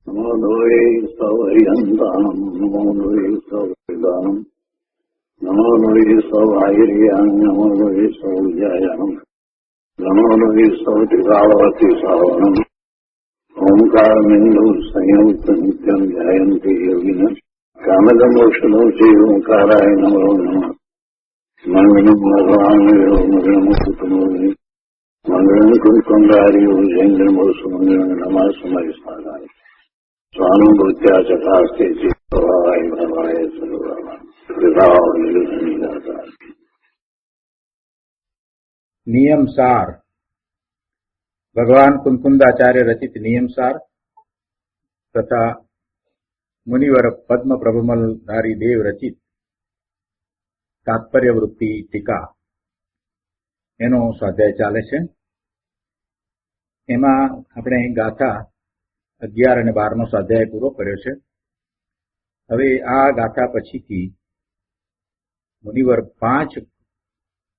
નમો લોહે સૌહરિહંતાનમ નમો લોહે સૌદાનમ નમો લોહે સૌહાયર્યાન નમો લોહે સૌજાયાનમ નમો લોહે સૌત્રિકાવતી સાવનમ ઓમકારમિંદુ સંયુક્ત નિત્યમ ધ્યાયંતિ યોગિન કામદમોક્ષનો છે ઓંકારાય નમો નમઃ મંગલમ ભગવાન મંગલમ કુટુંબોની મંગલમ કુંકુંડાર્યો જૈન્દ્રમો સુમંગલમ નમઃ સમય સ્નાનાય સ્વાનુભૂત્યા ચકાસ્તે ચિત્તવાય ભવાય સર્વમાં વિભાવ નિર્ગતા. નિયમસાર ભગવાન કુંકુંદાચાર્ય રચિત નિયમસાર તથા મુનિવર પદ્મ પ્રભુમલધારી દેવ રચિત તાત્પર્ય વૃત્તિ ટીકા એનો સ્વાધ્યાય ચાલે છે. એમાં આપણે ગાથા 11 અને 12 નો સ્વાધ્યાય પૂરો કર્યો છે. હવે આ ગાથા પછીથી મુનિવર 5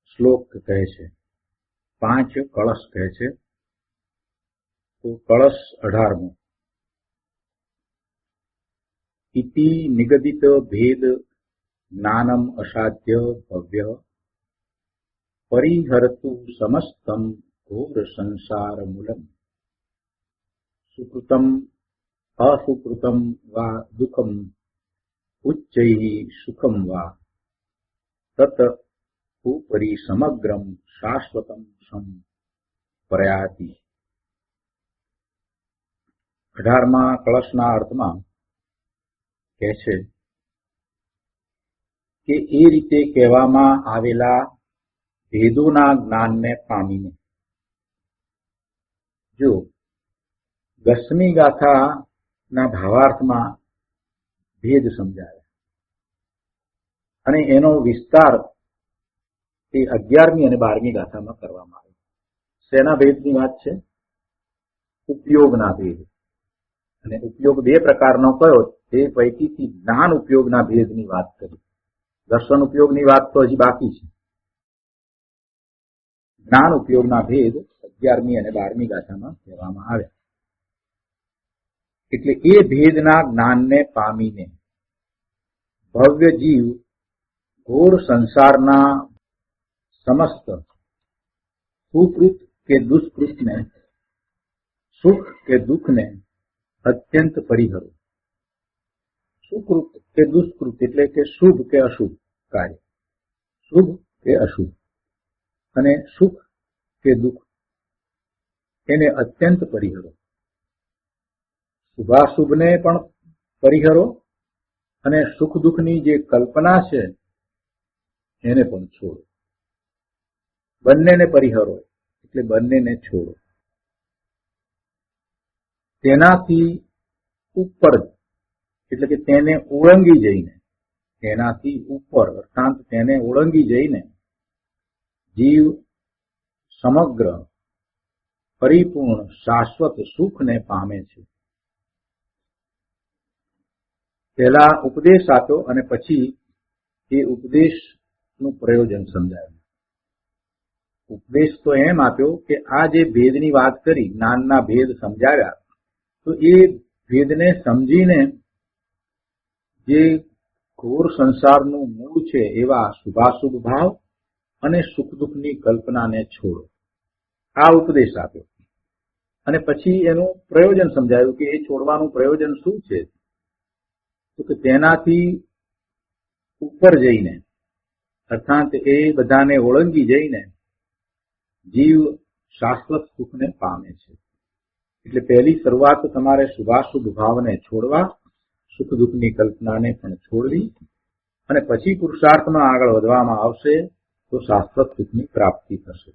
શ્લોક કહે છે, 5 કળશ કહે છે. તો કળશ 18મો. ઇતિ નિગદિત ભેદ જ્ઞાનમ અસાધ્ય ભવ્ય પરિહરતુ સમસ્તમ ઘોર સંસાર મૂલમ સુકૃતમ અસુકૃતમ વા દુઃખમ ઉચ્ચૈઃ સુખમ વા તત ઉપરી સમગ્રમ શાશ્વતમ સમ પ્રયાતિ. 18મા કળશના અર્થમાં કહે છે કે એ રીતે કહેવામાં આવેલા ભેદોના જ્ઞાનને પામીને, જો 10મી ગાથાના ભાવાર્થમાં ભેદ સમજાયા અને એનો વિસ્તાર એ 11મી અને 12મી ગાથામાં કરવામાં આવ્યો. શેના ભેદની વાત છે? ઉપયોગના ભેદ. અને ઉપયોગ 2 પ્રકારનો કયો? તે પૈકીથી જ્ઞાન ઉપયોગના ભેદની વાત કરી. દર્શન ઉપયોગની વાત તો હજી બાકી છે. જ્ઞાન ઉપયોગના ભેદ 11મી અને 12મી ગાથામાં કહેવામાં આવ્યા. એટલે એ ભેદના જ્ઞાનને પામીને ભવ્ય જીવ ઘોર સંસારના સમસ્ત સુકૃત કે દુષ્કૃતને, સુખ કે દુઃખને અત્યંત પરિહરો. સુકૃત કે દુષ્કૃત એટલે કે શુભ કે અશુભ કાર્ય, શુભ કે અશુભ, અને સુખ કે દુઃખ એને અત્યંત પરિહરો. શુભાશુભને પણ પરિહરો અને સુખ દુઃખની જે કલ્પના છે એને પણ છોડો. બંનેને પરિહરો એટલે બંનેને છોડો. તેનાથી ઉપર એટલે કે તેને ઓળંગી જઈને, તેનાથી ઉપર અર્થાત તેને ઓળંગી જઈને જીવ સમગ્ર પરિપૂર્ણ શાશ્વત સુખને પામે છે. પહેલા ઉપદેશ આપ્યો અને પછી એ ઉપદેશનું પ્રયોજન સમજાવ્યું. ઉપદેશ તો એમ આપ્યો કે આ જે ભેદની વાત કરી, જ્ઞાનના ભેદ સમજાવ્યા, તો એ ભેદને સમજીને જે ઘોર સંસારનું મૂળ છે એવા શુભાશુભ ભાવ અને સુખ દુઃખની કલ્પનાને છોડો. આ ઉપદેશ આપ્યો અને પછી એનું પ્રયોજન સમજાયું કે એ છોડવાનું પ્રયોજન શું છે? તો કે તેનાથી ઉપર જઈને અર્થાત એ બધાને ઓળંગી જઈને જીવ શાશ્વત સુખને પામે છે. એટલે પહેલી શરૂઆત તમારે શુભાશુભ ભાવને છોડવા, સુખ દુઃખની કલ્પનાને પણ છોડવી, અને પછી પુરુષાર્થમાં આગળ વધવામાં આવશે તો શાશ્વત સુખની પ્રાપ્તિ થશે.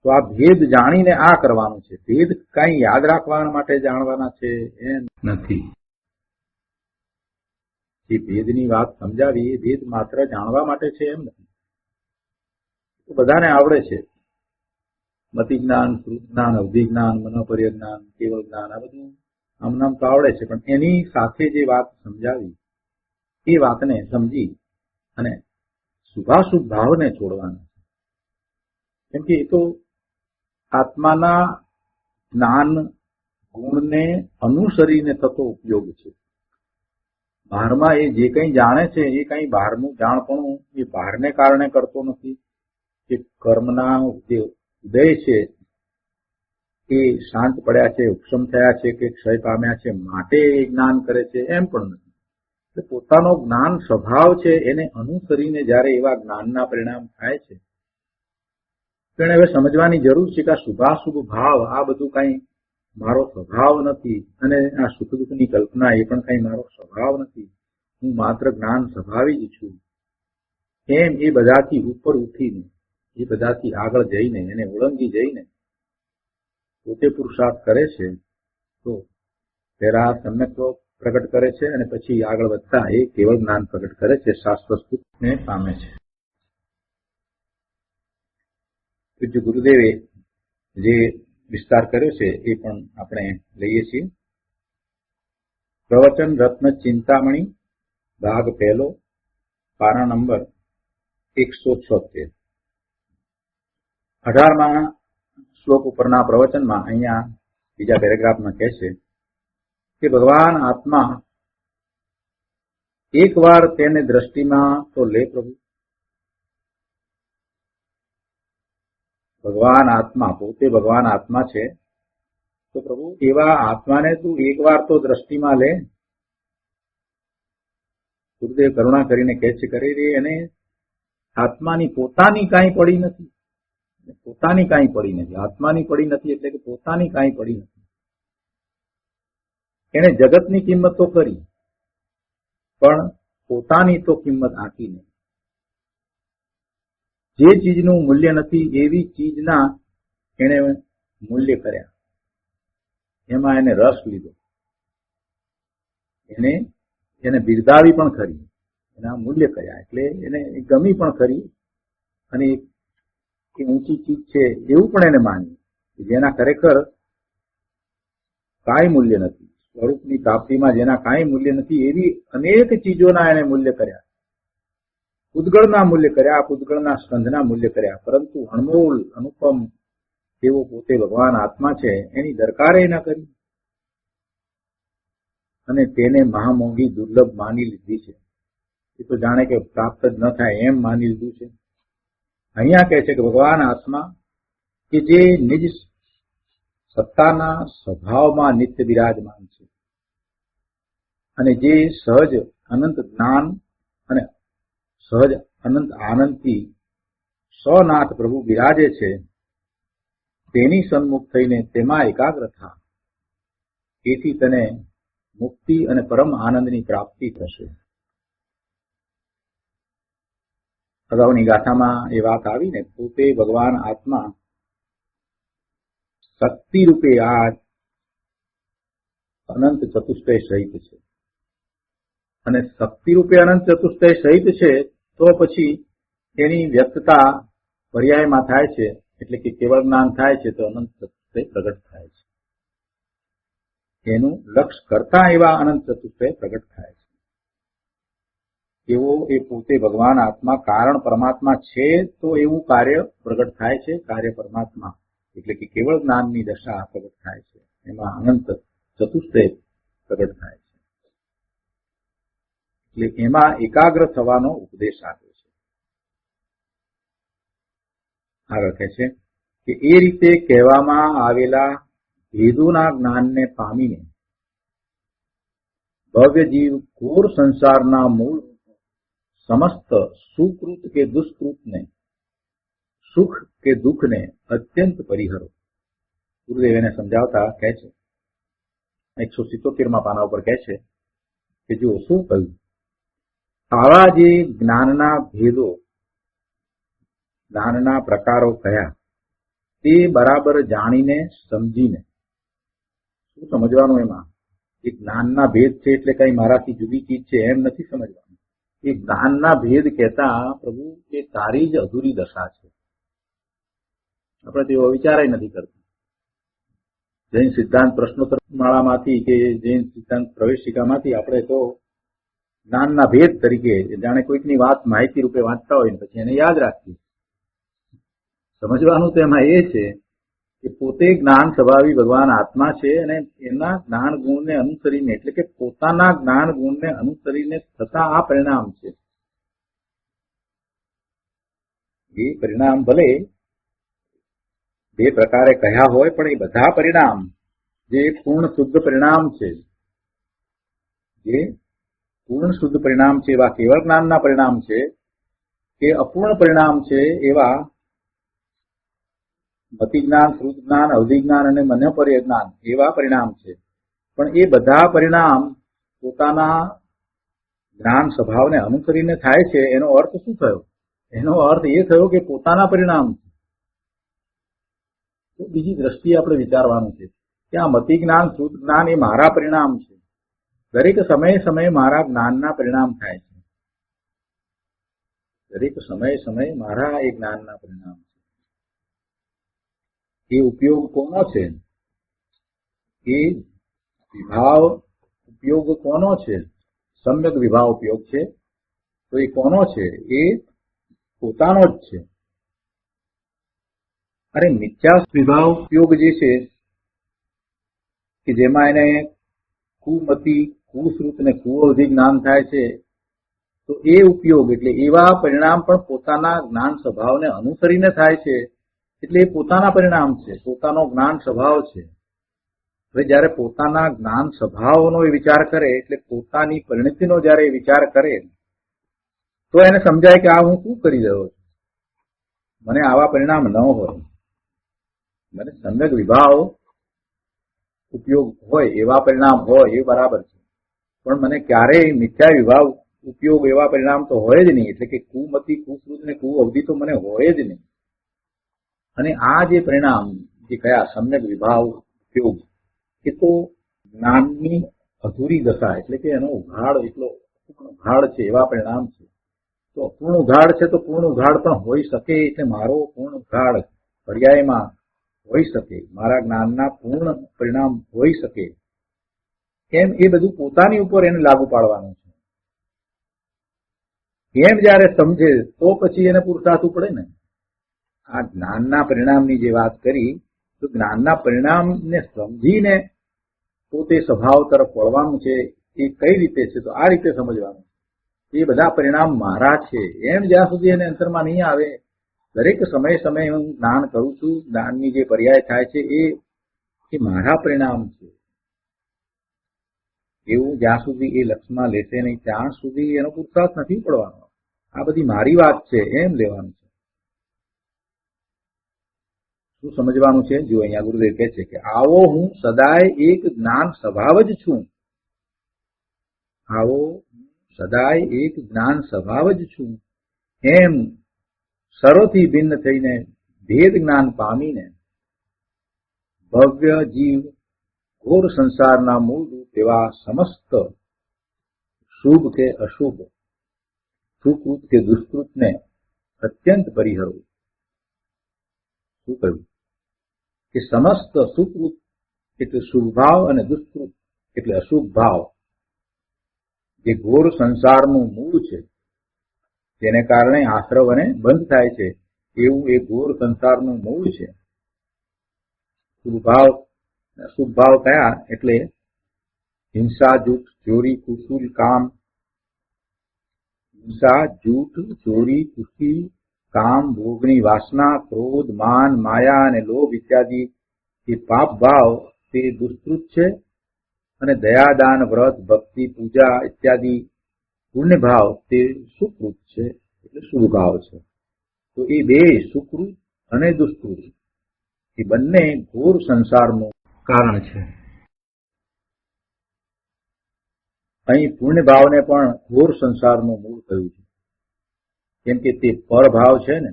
તો આ ભેદ જાણીને આ કરવાનું છે. ભેદ કઈ યાદ રાખવા માટે જાણવાના છે એમ નથી. જે ભેદની વાત સમજાવી એ ભેદ માત્ર જાણવા માટે છે એમ નથી. તો બધાને આવડે છે. મતિ જ્ઞાન, શ્રુત જ્ઞાન, અવધિ જ્ઞાન, મનોપર્ય જ્ઞાન, કેવળ જ્ઞાન, આ બધું આમ નામ તો આવડે છે, પણ એની સાથે જે વાત સમજાવી એ વાતને સમજી અને શુભાશુભ ભાવને છોડવાના છે. કેમ કે એ તો આત્માના જ્ઞાન ગુણને અનુસરીને થતો ઉપયોગ છે. બહારમાં એ જે કંઈ જાણે છે એ કંઈ બહારનું જાણપણું એ બહારને કારણે કરતો નથી. કે કર્મના જે ઉદય છે એ શાંત પડ્યા છે, ઉપશમ થયા છે કે ક્ષય પામ્યા છે માટે એ જ્ઞાન કરે છે એમ પણ નથી. એટલે પોતાનો જ્ઞાન સ્વભાવ છે એને અનુસરીને જયારે એવા જ્ઞાનના પરિણામ થાય છે તેને હવે સમજવાની જરૂર છે કે આ શુભાશુભ ભાવ આ બધું કઈ મારો સ્વભાવ નથી, અને આ સુખ દુઃખની કલ્પના એ પણ કઈ મારો સ્વભાવ નથી, હું માત્ર જ્ઞાન સ્વભાવી જ છું. એમ એ બધાથી ઉપર ઉઠીને, એ બધાથી આગળ જઈને, એને ઓળંગી જઈને પોતે પુરુષાર્થ કરે છે તો પહેલા સમ્યક્ત્વ પ્રગટ કરે છે અને પછી આગળ વધતા એ કેવળ જ્ઞાન પ્રગટ કરે છે, શાશ્વત સુખને પામે છે. પૂજ્ય ગુરુદેવે જે વિસ્તાર કર્યો છે એ પણ આપણે લઈએ છીએ. પ્રવચન રત્ન ચિંતામણી ભાગ પહેલો, પાના નંબર 176. 18મા શ્લોક ઉપરના પ્રવચનમાં અહીંયા બીજા પેરેગ્રાફમાં કહે છે કે ભગવાન આત્મા એકવાર તેને દ્રષ્ટિમાં તો લે પ્રભુ. ભગવાન આત્મા પોતે ભગવાન આત્મા છે તો પ્રભુ એવા આત્માને તું એકવાર તો દ્રષ્ટિમાં લે. ગુરુદેવ કરુણા કરીને કહે છે કરી રહી અને આત્માની પોતાની કાંઈ પડી નથી, પોતાની કાંઈ પડી નથી, આત્માની પડી નથી એટલે કે પોતાની કાંઈ પડી નથી. એને જગતની કિંમત તો કરી પણ પોતાની તો કિંમત આંકી નહીં. જે ચીજનું મૂલ્ય નથી એવી ચીજના એને મૂલ્ય કર્યા, એમાં એને રસ લીધો, એને બિરદાવી પણ ખરી, એના મૂલ્ય કર્યા એટલે એને ગમી પણ ખરી, અને એ ઊંચી ચીજ છે એવું પણ એને માન્યું જેના ખરેખર કાંઈ મૂલ્ય નથી. સ્વરૂપની પ્રાપ્તિમાં જેના કાંઈ મૂલ્ય નથી એવી અનેક ચીજોના એને મૂલ્ય કર્યા, પૂતગળના મૂલ્ય કર્યા, પૂતગળના સ્કંધના મૂલ્ય કર્યા, પરંતુ અણમોલ અનુપમ એવો પોતે ભગવાન આત્મા છે એની દરકારે ના કરી અને તેને મહામોંઘી દુર્લભ માની લીધી છે. એ તો જાણે કે પ્રાપ્ત જ ન થાય એમ માની લીધું છે. અહીંયા કહે છે કે ભગવાન આત્મા કે જે નિજ સત્તાના સ્વભાવમાં નિત્ય બિરાજમાન છે અને જે સહજ અનંત જ્ઞાન અને સહજ અનંત આનંદથી સ્વનાથ પ્રભુ બિરાજે છે, તેની સન્મુખ થઈને તેમાં એકાગ્ર થા, તેથી તેને મુક્તિ અને પરમ આનંદની પ્રાપ્તિ થશે. અગાઉની ગાથામાં એ વાત આવીને પોતે ભગવાન આત્મા શક્તિ રૂપે આ અનંત ચતુષ્ટય સહિત છે, અને શક્તિ રૂપે અનંત ચતુષ્ટય સહિત છે તો પછી એની વ્યક્તતા પર્યાયમાં થાય છે, એટલે કે કેવળ જ્ઞાન થાય છે તો અનંત ચતુષ્ટય પ્રગટ થાય છે. એનું લક્ષ્ય કરતા એવા અનંત ચતુષ્ટય પ્રગટ થાય છે. એવો એ પોતે ભગવાન આત્મા કારણ પરમાત્મા છે તો એવું કાર્ય પ્રગટ થાય છે. કાર્ય પરમાત્મા એટલે કે કેવળ જ્ઞાનની દશા પ્રગટ થાય છે, એમાં અનંત ચતુષ્ટય પ્રગટ થાય છે. એટલે એમાં એકાગ્ર થવાનો ઉપદેશ આપ્યો છે. આગળ કહે છે કે એ રીતે કહેવામાં આવેલા ભેદોના જ્ઞાનને પામીને ભવ્ય જીવ ઘોર સંસારના મૂળ સમસ્ત સુકૃત કે દુષ્કૃતને, સુખ કે દુઃખને અત્યંત પરિહરો. ગુરુદેવ એને સમજાવતા કહે છે 177માં પાના ઉપર કહે છે કે જો શું કહ્યું, આવા જે જ્ઞાનના ભેદો, જ્ઞાનના પ્રકારો કયા તે બરાબર જાણીને સમજીને. શું સમજવાનું એમાં? એ જ્ઞાનના ભેદ છે એટલે કઈ મારાથી જુદી ચીજ છે એમ નથી સમજવાનું. એ જ્ઞાનના ભેદ કહેતા પ્રભુ એ તારી જ અધૂરી દશા છે. આપણે તેવો વિચાર નથી કરતા. જૈન સિદ્ધાંત પ્રશ્નોત્તર માળામાંથી કે જૈન સિદ્ધાંત પ્રવેશિકામાંથી આપણે તો જ્ઞાનના ભેદ તરીકે જાણે કોઈકની વાત માહિતી રૂપે વાંચતા હોય ને પછી એને યાદ રાખીએ. સમજવાનું તો એમાં એ છે કે પોતે જ્ઞાન સ્વભાવી ભગવાન આત્મા છે અને એના જ્ઞાન ગુણને અનુસરીને એટલે કે પોતાના જ્ઞાન ગુણને અનુસરીને થતા આ પરિણામ છે. એ પરિણામ ભલે બે પ્રકારે કહ્યા હોય પણ એ બધા પરિણામ જે પૂર્ણ શુદ્ધ પરિણામ છે, જે પૂર્ણ શુદ્ધ પરિણામ છે એવા કેવળ જ્ઞાનના પરિણામ છે કે અપૂર્ણ પરિણામ છે એવા મતિ જ્ઞાન, શ્રુત જ્ઞાન, અવધિ જ્ઞાન અને મન્યપર્ય જ્ઞાન એવા પરિણામ છે. પણ એ બધા પરિણામ પોતાના જ્ઞાન સ્વભાવને અનુસરીને થાય છે. એનો અર્થ શું થયો? એનો અર્થ એ થયો કે પોતાના પરિણામ. તો બીજી દ્રષ્ટિએ આપણે વિચારવાનું છે કે આ મતિ જ્ઞાન, શ્રુત જ્ઞાન એ મારા પરિણામ છે. દરેક સમયે સમયે મારા જ્ઞાનના પરિણામ થાય છે. દરેક સમયે સમયે મારા એ જ્ઞાનના પરિણામ છે. એ ઉપયોગ કોનો છે? એ વિભાવ ઉપયોગ કોનો છે? સમ્યક વિભાવ ઉપયોગ છે. તો એ કોનો છે? એ પોતાનો જ છે. અરે મિથ્યા વિભાવ ઉપયોગ જે છે કે જેમાં એને કુમતિ, કુશ્રુત અને કુઅવધિ જ્ઞાન થાય છે, તો એ ઉપયોગ એટલે એવા પરિણામ પણ પોતાના જ્ઞાન સ્વભાવને અનુસરીને થાય છે. એટલે એ પોતાના પરિણામ છે, પોતાનો જ્ઞાન સ્વભાવ છે. હવે જયારે પોતાના જ્ઞાન સ્વભાવનો એ વિચાર કરે એટલે પોતાની પરિણતિનો જયારે એ વિચાર કરે તો એને સમજાય કે આ હું શું કરી રહ્યો છું. મને આવા પરિણામ ન હોય. મને સમ્યક વિભાવ ઉપયોગ હોય એવા પરિણામ હોય એ બરાબર છે, પણ મને ક્યારેય મિથ્યા વિભાવ ઉપયોગ એવા પરિણામ તો હોય જ નહીં. એટલે કે કુમતિ, કુશ્રુત ને કુઅવધિ તો મને હોય જ નહીં. અને આ જે પરિણામ જે કયા સમ્યક વિભાવ ઉપયોગ, એ તો જ્ઞાનની અધૂરી દશા એટલે કે એનો ઉઘાડ એટલો ઉઘાડ છે એવા પરિણામ છે. તો અપૂર્ણ ઉઘાડ છે તો પૂર્ણ ઉઘાડ પણ હોઈ શકે. એટલે મારો પૂર્ણ ઉઘાડ પર્યાયમાં હોઈ શકે, મારા જ્ઞાનના પૂર્ણ પરિણામ હોઈ શકે. એમ એ બધું પોતાની ઉપર એને લાગુ પાડવાનું છે. એમ જયારે સમજે તો પછી એને પુરુષાર્થ પડે ને. આ જ્ઞાનના પરિણામની જે વાત કરી, તો જ્ઞાનના પરિણામને સમજીને પોતે સ્વભાવ તરફ વળવાનું છે. એ કઈ રીતે છે? તો આ રીતે સમજવાનું. એ બધા પરિણામ મારા છે એમ જ્યાં સુધી એને અંતરમાં નહીં આવે, દરેક સમયે સમયે હું જ્ઞાન કરું છું, જ્ઞાનની જે પર્યાય થાય છે એ મારા પરિણામ છે એવું જ્યાં સુધી એ લક્ષમાં લેશે નહીં ત્યાં સુધી એનો પુરુષાર્થ નથી પડવાનો. આ બધી મારી વાત છે એમ લેવાનું છે. શું સમજવાનું છે? જો અહીંયા ગુરુદેવ કહે છે કે આવો હું સદાય એક જ્ઞાન સ્વભાવ જ છું. આવો સદાય એક જ્ઞાન સ્વભાવ જ છું. એમ સર્વથી ભિન્ન થઈને ભેદ જ્ઞાન પામીને ભવ્ય જીવ ઘોર સંસારના મૂળ રૂપ એવા સમસ્ત શુભ કે અશુભ, સુકૃત કે દુષ્કૃતને અત્યંત પરિહરવું. શું કહ્યું? કે સમસ્ત સુકૃત એટલે શુભ ભાવ અને દુષ્કૃત એટલે અશુભ ભાવ, જે ઘોર સંસારનું મૂળ છે, જેને કારણે આશ્રવ અને બંધ થાય છે, એવું એ ઘોર સંસારનું મૂળ છે. શુભ ભાવ, અશુભ ભાવ કયા? એટલે હિંસા, જૂઠ, ચોરી, કુશુલ, કામ. હિંસા, જૂઠ, ચોરી, કુશી, કામ, ભોગની વાસના, ક્રોધ, માન, માયા અને લોભ ઇત્યાદિ એ પાપ ભાવ તે દુષ્કૃત છે. અને દયા, દાન, વ્રત, ભક્તિ, પૂજા ઇત્યાદિ પુણ્ય ભાવ તે સુકૃત છે એટલે શુભ ભાવ છે. તો એ બે સુકૃત અને દુષ્કૃત એ બંને ઘોર સંસારનું કારણ છે. અહીં પુણ્ય ભાવને પણ ઘોર સંસારનું મૂળ કહ્યું છે, કેમ કે તે પરભાવ છે ને,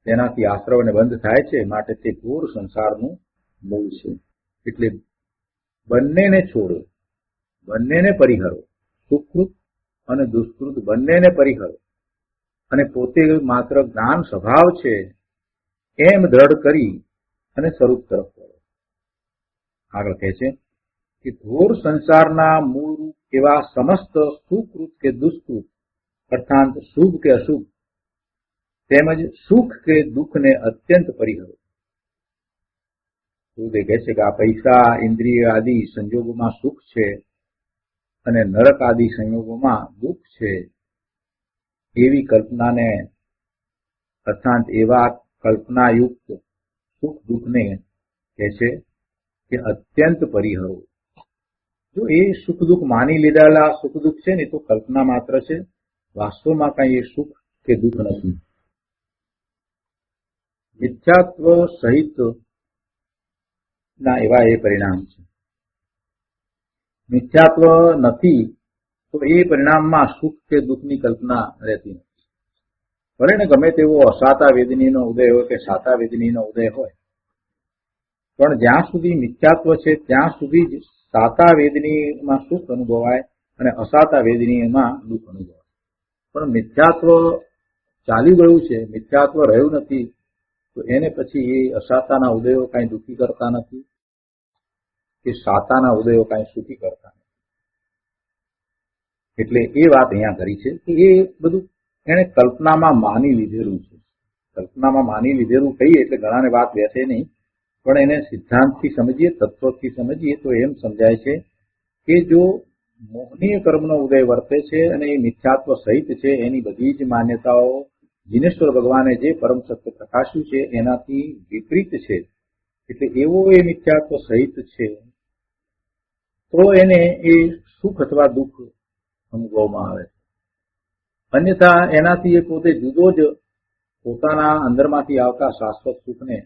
તેનાથી આશ્રવને બંધ થાય છે, માટે તે ઘોર સંસારનું મૂળ છે. એટલે બંનેને છોડો, બંનેને પરિહરો, સુકૃત અને દુષ્કૃત બંનેને પરિહરો, અને પોતે માત્ર જ્ઞાન સ્વભાવ છે એમ દ્રઢ કરી અને સ્વરૂપ તરફ વળો. આગળ કહે છે કે ઘોર સંસારના મૂળ એવા સમસ્ત સુકૃત કે દુષ્કૃત અર્થાત શુભ કે અશુભ તેમજ સુખ કે દુઃખને અત્યંત પરિહરો. ગુરુદેવ કહે છે કે આ પૈસા, ઇન્દ્રિય આદિ સંજોગોમાં સુખ છે અને નરક આદિ સંયોગોમાં દુઃખ છે, એવી કલ્પનાને અર્થાત એવા કલ્પનાયુક્ત સુખ દુઃખને કહે છે કે અત્યંત પરિહરો. જો એ સુખ દુઃખ માની લીધેલા સુખ દુઃખ છે ને તો કલ્પના માત્ર છે, વાસ્તવમાં કઈ એ સુખ કે દુઃખ નથી. મિથ્યાત્વ સહિત ના એવા એ પરિણામ છે. મિથ્યાત્વ નથી તો એ પરિણામમાં સુખ કે દુઃખની કલ્પના રહેતી નથી. ભલે ને ગમે તેવો અસાતા વેદનીનો ઉદય હોય કે સાતા વેદનીનો ઉદય હોય, પણ જ્યાં સુધી મિથ્યાત્વ છે ત્યાં સુધી જ સાતા વેદનીમાં સુખ અનુભવાય અને અસાતા વેદનીમાં દુઃખ અનુભવાય. પણ મિથ્યાત્વ ચાલી ગયું છે, મિથ્યાત્વ રહ્યું નથી, તો એને પછી એ અસાતાના ઉદયો કઈ દુઃખી કરતા નથી કે સાતાના ઉદયો કઈ સુખી કરતા નથી. એટલે એ વાત અહીંયા કરી છે કે એ બધું એને કલ્પનામાં માની લીધેલું છે. કલ્પનામાં માની લીધેલું કહીએ એટલે ઘણાને વાત બેસે નહીં, પણ એને સિદ્ધાંતથી સમજીએ, તત્વથી સમજીએ તો એમ સમજાય છે કે જો મોહનીય કર્મનો ઉદય વર્તે છે અને એ મિથ્યાત્વ સહિત છે, એની બધી જ માન્યતાઓ જીનેશ્વર ભગવાને જે પરમ સત્ય પ્રકાશ્યું છે એનાથી વિપરીત છે, એટલે એવો એ મિથ્યાત્વ સહિત છે, તો એને એ સુખ અથવા દુઃખ અનુભવમાં આવે. અન્યથા એનાથી એ પોતે જુદો જ પોતાના અંદરમાંથી આવતા શાશ્વત સુખને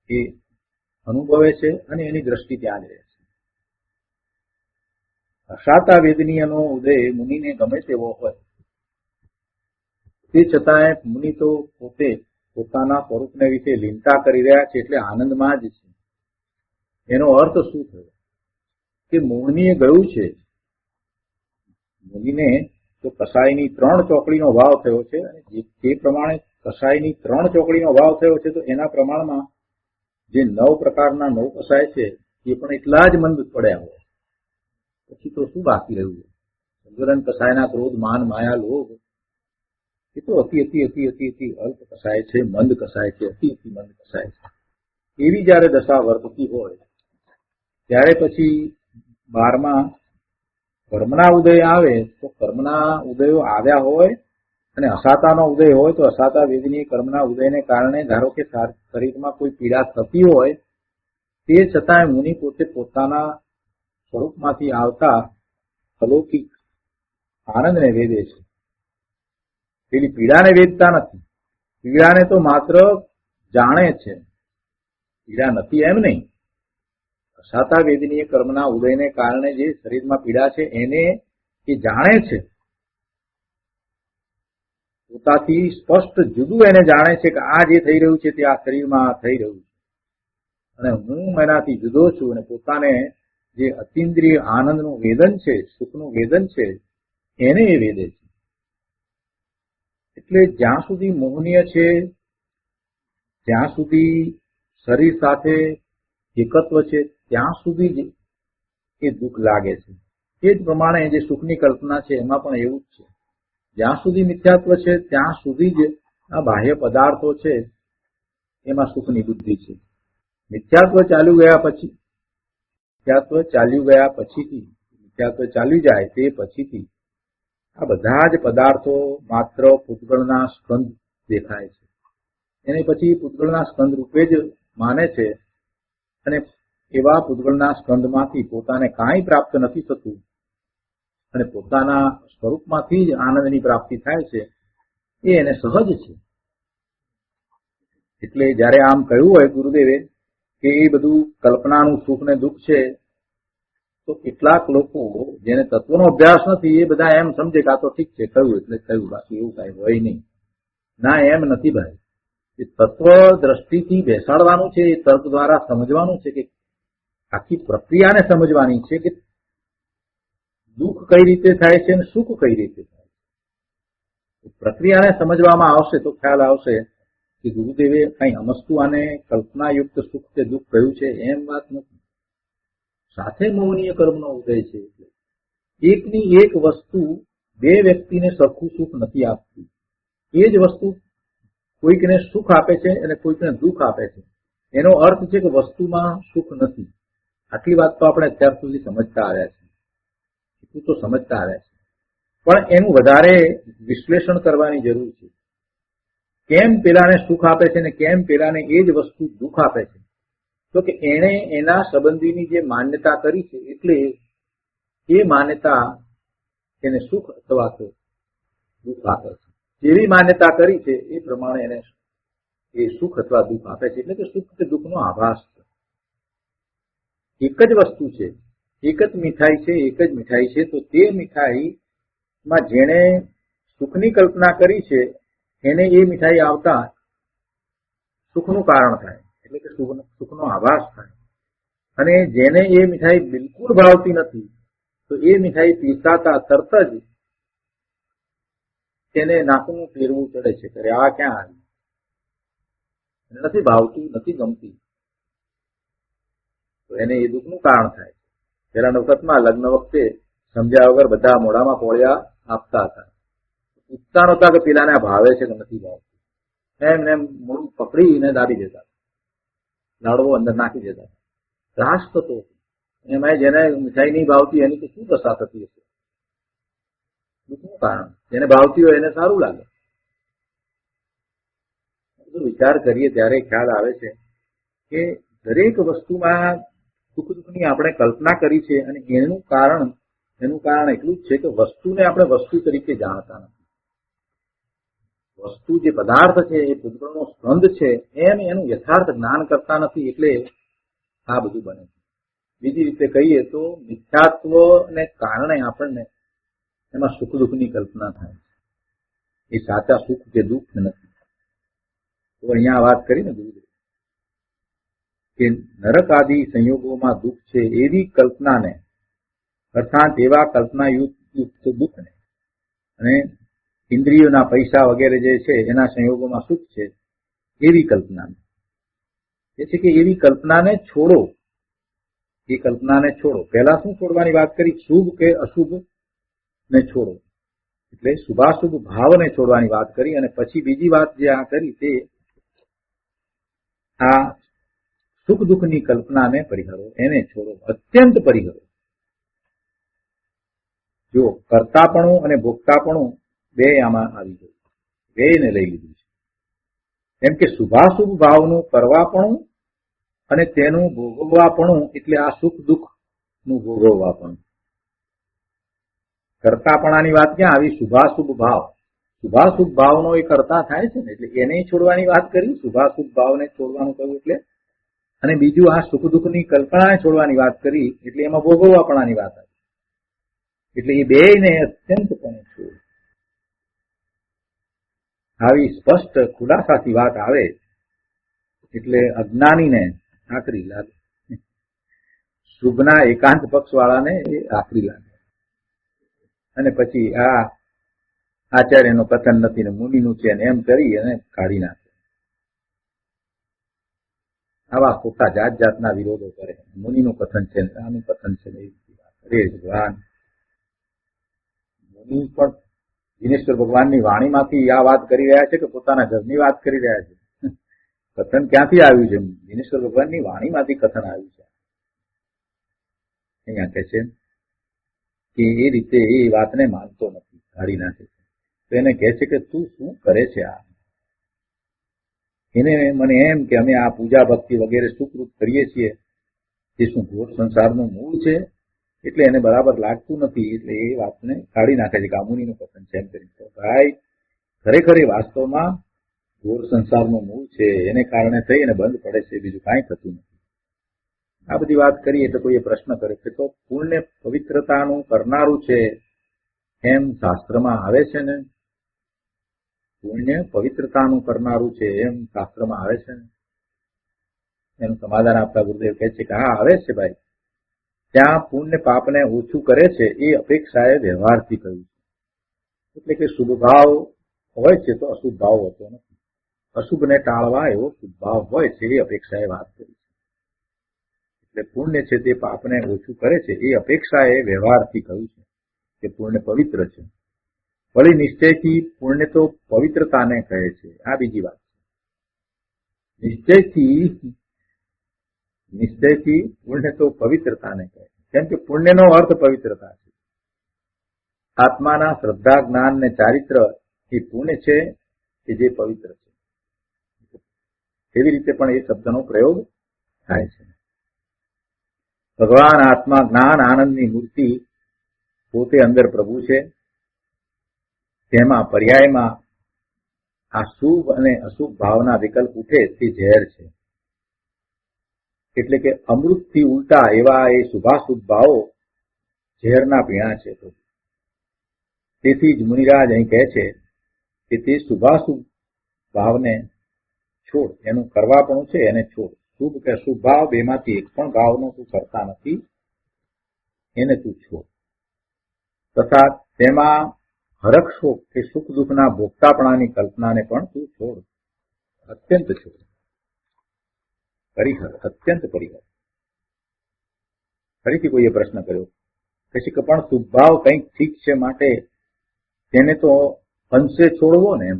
એ અનુભવે છે અને એની દ્રષ્ટિ ત્યાં જ રહે છે. અસાતા વેદનીયનો ઉદય મુનિને ગમે તેવો હોય, તે છતાંય મુનિ તો પોતે પોતાના સ્વરૂપને વિશે લીનતા કરી રહ્યા છે, એટલે આનંદમાં જ છે. એનો અર્થ શું થયો કે મોહનીએ ગયું છે, મુનિને તો કસાઈની 3 ચોકડીનો ભાવ થયો છે, અને જે પ્રમાણે કસાઈની 3 ચોકડીનો ભાવ થયો છે તો એના પ્રમાણમાં જે 9 પ્રકારના 9 કસાય છે એ પણ એટલા જ મંદ પડ્યા હોય. પછી તો શું બાકી રહ્યું છે? સંજોલન કસાયના ક્રોધ, માન, માયા, લોભ એ તો અતિ અતિ અતિ અતિ અતિ અલ્પ કસાય છે, મંદ કસાય છે, અતિ અતિ મંદ કસાય છે. એવી જયારે દશા વર્તતી હોય ત્યારે પછી 12મા કર્મના ઉદય આવે તો કર્મના ઉદયો આવ્યા હોય અને અસાતાનો ઉદય હોય તો અસાતા વેદની કર્મના ઉદયને કારણે ધારો કે શરીરમાં કોઈ પીડા થતી હોય, તે છતાંય મુનિ પોતે પોતાના સ્વરૂપમાંથી આવતા અલૌકિક આનંદને વેદે છે. પેલી પીડાને વેદતા નથી, પીડાને તો માત્ર જાણે છે, પીડા નથી એમ નહીં. અસાતા વેદનીય કર્મના ઉદયને કારણે જે શરીરમાં પીડા છે એને એ જાણે છે, પોતાથી સ્પષ્ટ જુદું એને જાણે છે કે આ જે થઈ રહ્યું છે તે આ શરીરમાં થઈ રહ્યું છે અને હું એનાથી જુદો છું, અને પોતાને જે અતિન્દ્રિય આનંદનું વેદન છે, સુખનું વેદન છે, એને એ વેદે છે. એટલે જ્યાં સુધી મોહનીય છે ત્યાં સુધી શરીર સાથે એકત્વ છે ત્યાં સુધી જ એ દુઃખ લાગે છે. એ જ પ્રમાણે જે સુખની કલ્પના છે એમાં પણ એવું જ છે. જ્યાં સુધી મિથ્યાત્વ છે ત્યાં સુધી જ આ બાહ્ય પદાર્થો છે એમાં સુખની બુદ્ધિ છે. મિથ્યાત્વ ચાલ્યું જાય તે પછીથી આ બધા જ પદાર્થો માત્ર પૂતગળના સ્કંદ દેખાય છે. એને પછી પૂતગળના સ્કંદ રૂપે જ માને છે અને એવા પૂતગળના સ્કંદમાંથી પોતાને કાંઈ પ્રાપ્ત નથી થતું અને પોતાના સ્વરૂપમાંથી જ આનંદની પ્રાપ્તિ થાય છે, એ એને સહજ છે. એટલે જયારે આમ કહ્યું હોય ગુરુદેવે કે એ બધું કલ્પનાનું સુખ ને દુઃખ છે, તો કેટલાક લોકો જેને તત્વનો અભ્યાસ નથી એ બધા એમ સમજે કે આ તો ઠીક છે, કહ્યું એટલે કહ્યું, બાકી એવું કઈ હોય નહીં. ના, એમ નથી ભાઈ. એ તત્વ દ્રષ્ટિથી બેસાડવાનું છે, એ તર્ક દ્વારા સમજવાનું છે કે આખી પ્રક્રિયાને સમજવાની છે કે દુઃખ કઈ રીતે થાય છે અને સુખ કઈ રીતે થાય છે. પ્રક્રિયાને સમજવામાં આવશે તો ખ્યાલ આવશે કે ગુરુદેવે કઈ અમસ્તુ આને કલ્પનાયુક્ત સુખ કે દુઃખ કહ્યું છે એમ વાત નથી. સાથે મોહનીય કર્મનો ઉદય છે. એટલે એકની એક વસ્તુ બે વ્યક્તિને સરખું સુખ નથી આપતી. એ જ વસ્તુ કોઈકને સુખ આપે છે અને કોઈકને દુઃખ આપે છે. એનો અર્થ છે કે વસ્તુમાં સુખ નથી. આટલી વાત તો આપણે અત્યાર સુધી સમજતા આવ્યા છીએ, એટલું તો સમજતા આવ્યા છે. પણ એનું વધારે વિશ્લેષણ કરવાની જરૂર છે. કેમ પેલાને સુખ આપે છે ને કેમ પેલાને એ જ વસ્તુ દુઃખ આપે છે? તો કે એણે એના સંબંધીની જે માન્યતા કરી છે, એટલે એ માન્યતા એને સુખ અથવા તો દુઃખ આપે છે. જેવી માન્યતા કરી છે એ પ્રમાણે એને એ સુખ અથવા દુઃખ આપે છે. એટલે કે સુખ કે દુઃખનો આભાસ છે. એક જ વસ્તુ છે, એક જ મીઠાઈ છે, એક જ મીઠાઈ છે. તો તે મીઠાઈમાં જેણે સુખની કલ્પના કરી છે એને એ મીઠાઈ આવતા સુખનું કારણ થાય, એટલે કે સુખનો આભાસ થાય. અને જેને એ મીઠાઈ બિલકુલ ભાવતી નથી, તો એ મીઠાઈ પીરસાતા તરત જ તેને નાકનું ફેરવું ચડે છે કે આ ક્યાં આવી, નથી ભાવતું, નથી ગમતી, તો એને એ દુઃખનું કારણ થાય. પેલા વખતમાં લગ્ન વખતે સમજ્યા વગર બધા મોઢામાં પોળિયા આપતા હતા. પૂછતા નહોતા કે પેલાને આ ભાવે છે કે નથી ભાવતું. એમને મોઢું પકડીને દાબી દેતા, લાડવો અંદર નાખી દેતા. ત્રાસ થતો. એમાં જેને મીઠાઈ નહીં ભાવતી એની તો શું દશા થતી હશે? દુઃખનું કારણ. જેને ભાવતી હોય એને સારું લાગે. વિચાર કરીએ ત્યારે ખ્યાલ આવે છે કે દરેક વસ્તુમાં સુખ દુઃખની આપણે કલ્પના કરી છે, અને એનું કારણ એટલું જ છે કે વસ્તુને આપણે વસ્તુ તરીકે જાણતા નથી. વસ્તુ જે પદાર્થ છે એ પૂતગળનો સ્કંદ છે એમ એનું યથાર્થ જ્ઞાન કરતા નથી, એટલે આ બધું બને છે. બીજી રીતે કહીએ તો મિથ્યાત્વને કારણે આપણને એમાં સુખ દુઃખની કલ્પના થાય છે. એ સાચા સુખ કે દુઃખ નથી. તો અહીંયા વાત કરીને ગુરુદેવ કે નરક આદિ સંયોગોમાં દુઃખ છે એવી કલ્પનાને, અર્થાત એવા કલ્પના યુક્ત દુઃખને, અને ઇન્દ્રિયોના પૈસા વગેરે જે છે એના સંયોગોમાં સુખ છે એવી કલ્પનાને, એ છે કે એવી કલ્પનાને છોડો. એ કલ્પનાને છોડો. પહેલા શું છોડવાની વાત કરી? શુભ કે અશુભ ને છોડો, એટલે શુભાશુભ ભાવને છોડવાની વાત કરી. અને પછી બીજી વાત જે આ કરી તે આ સુખ દુઃખની કલ્પનાને પરિહરો, એને છોડો, અત્યંત પરિહરો. જો કર્તાપણું અને ભોગતાપણું બે આમાં આવી ગયું, બેને લઈ લીધું છે. એમ કે શુભાશુભ ભાવનું કરવાપણું અને તેનું ભોગવવાપણું, એટલે આ સુખ દુઃખ નું ભોગવવાપણું. કર્તાપણાની વાત ક્યાં આવી? શુભાશુભ ભાવ. શુભાશુભ ભાવનો એ કરતા થાય છે ને, એટલે એને છોડવાની વાત કરી. શુભાશુભ ભાવને છોડવાનું કહ્યું એટલે. અને બીજું આ સુખ દુઃખની કલ્પનાને છોડવાની વાત કરી, એટલે એમાં ભોગવવાપણાની વાત આવી. એટલે એ બેયને અત્યંતપણે છોડ. આવી સ્પષ્ટ ખુલાસાથી વાત આવે એટલે અજ્ઞાનીને આકરી લાગે, શુભના એકાંત પક્ષ વાળાને એ આકરી લાગે. અને પછી આ આચાર્યનું કથન નથી ને મુનિનું છે ને એમ કરી અને કાઢી નાખે. આવા ખોટા જાત જાતના વિરોધો કરે. મુનિનું કથન છે ને આનું કથન છે ને એવી વાત. અરે ભગવાન, મુનિ પણ દિનેશ્વર ભગવાનની વાણીમાંથી આ વાત કરી રહ્યા છે કે પોતાના ઘરની વાત કરી રહ્યા છે? કથન ક્યાંથી આવ્યું છે? દિનેશ્વર ભગવાનની વાણીમાંથી કથન આવ્યું છે. અહીંયા કહે છે કે એ રીતે એ વાતને માનતો નથી, કાઢી નાખે છે. તો એને કહે છે કે તું શું કરે છે આ? એને મને એમ કે અમે આ પૂજા ભક્તિ વગેરે સુકૃત કરીએ છીએ એ શું ઘોર સંસારનું મૂળ છે? એટલે એને બરાબર લાગતું નથી, એટલે એ વાતને કાઢી નાખે છે કે આ મુનિનું કથન છે એમ કરીને. ભાઈ, ખરેખર એ વાસ્તવમાં ઘોર સંસારનું મૂળ છે, એને કારણે થઈ અને બંધ પડે છે, બીજું કાંઈ થતું નથી. આ બધી વાત કરીએ એટલે કોઈ પ્રશ્ન કરે છે તો પુણ્ય પવિત્રતાનું કરનારું છે એમ શાસ્ત્રમાં આવે છે ને? પુણ્ય પવિત્રતાનું કરનારું છે એમ શાસ્ત્રમાં આવે છે ને? એનું સમાધાન આપતા ગુરુદેવ કહે છે કે હા, આવે છે ભાઈ. ત્યાં પુણ્ય પાપને ઓછું કરે છે એ અપેક્ષાએ વ્યવહારથી કહ્યું છે. એટલે કે શુભ ભાવ હોય છે તો અશુભ ભાવ હોતો નથી. અશુભને ટાળવા એવો શુભ ભાવ હોય છે એ અપેક્ષાએ વાત કરી છે. એટલે પુણ્ય છે તે પાપને ઓછું કરે છે એ અપેક્ષાએ વ્યવહારથી કહ્યું છે કે પુણ્ય પવિત્ર છે. વળી નિશ્ચયથી પુણ્ય તો પવિત્રતાને કહે છે. આ બીજી વાત છે. નિશ્ચયથી નિશ્ચયથી પુણ્ય તો પવિત્રતાને કહે છે, કેમ કે પુણ્યનો અર્થ પવિત્રતા છે. આત્માના શ્રદ્ધા, જ્ઞાન ને ચારિત્ર એ પુણ્ય છે કે જે પવિત્ર છે. એવી રીતે પણ એ શબ્દનો પ્રયોગ થાય છે. ભગવાન આત્મા, જ્ઞાન, આનંદની મૂર્તિ પોતે અંદર પ્રભુ છે. તેમાં પર્યાયમાં આ શુભ અને અશુભ ભાવના વિકલ્પ ઉઠે તે ઝેર છે. એટલે કે અમૃતથી ઉલટા એવા એ શુભાશુભ ભાવો ઝેરના પીણા છે. તેથી જ મુનિરાજ અહીં કહે છે કે તે શુભાશુભ ભાવને છોડ, એનું કરવાપણું છે એને છોડ. શુભ કે અશુભ ભાવ બેમાંથી એક પણ ભાવનો તું કરતા નથી, એને તું છોડ. તથા તેમાં હરખ કે સુખ દુઃખના ભોગતાપણાની કલ્પનાને પણ તું છોડ. અત્યંત છોડ. પરિહર, અત્યંત પરિહર. ફરીથી કોઈએ પ્રશ્ન કર્યો પછી કે પણ શુભભાવ કંઈક ઠીક છે માટે તેને તો અંશે છોડવો ને, એમ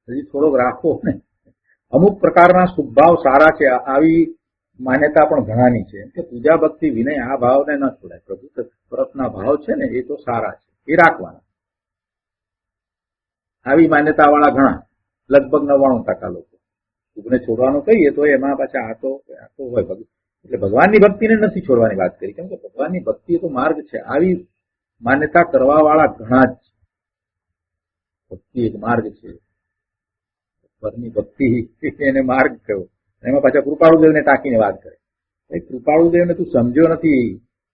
હજી થોડોક રાખવો ને. અમુક પ્રકારના શુભભાવ સારા છે, આવી માન્યતા પણ ઘણાની છે કે પૂજા ભક્તિ વિનય આ ભાવને ન છોડાય. પ્રભુ તરફના ભાવ છે ને એ તો સારા છે, એ રાખવાના. આવી માન્યતા વાળા ઘણા, લગભગ 99% લોકો. શુભને છોડવાનું કહીએ તો એમાં પાછા આ તો હોય. એટલે ભગવાનની ભક્તિને નથી છોડવાની વાત કરી, કેમ કે ભગવાનની ભક્તિ તો માર્ગ છે. આવી માન્યતા કરવા વાળા ઘણા જ. ભક્તિ એક માર્ગ છે, પરની ભક્તિ એને માર્ગ કયો. એમાં પાછા કૃપાળુદેવને ટાંકીને વાત કરે. કૃપાળુદેવને તું સમજ્યો નથી.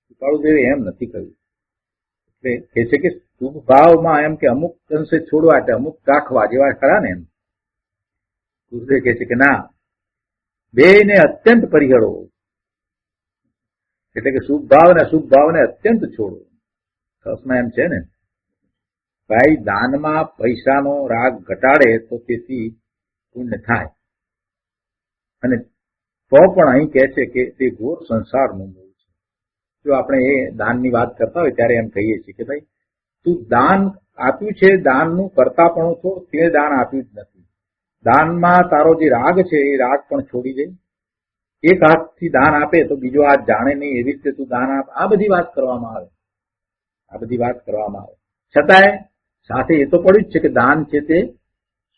કૃપાળુદેવે એમ નથી કહ્યું. એટલે કહે છે કે શુભ ભાવમાં એમ કે અમુક અંશે છોડવા એટલે અમુક રાખવા જેવા ખરા ને. એમ ગુરુદેવ કહે છે કે ના, બેયને અત્યંત પરિહળો. એટલે કે શુભ ભાવ ને અશુભ ભાવને અત્યંત છોડો. રસમાં એમ છે ને, ભાઈ દાનમાં પૈસાનો રાગ ઘટાડે તો તેથી પુણ્ય થાય. અને તો પણ અહીં કહે છે કે તે ઘોર સંસારનું મૂળ છે. જો આપણે એ દાનની વાત કરતા હોય ત્યારે એમ કહીએ છીએ કે ભાઈ તું દાન આપ્યું છે, દાનનું કરતા પણ છો, તે દાન આપ્યું જ નથી. દાનમાં તારો જે રાગ છે એ રાગ પણ છોડી દે. એક હાથથી દાન આપે તો બીજો હાથ જાણે નહીં, એવી રીતે તું દાન આપ. આ બધી વાત કરવામાં આવે. છતાંય સાથે એ તો પડ્યું જ છે કે દાન છે તે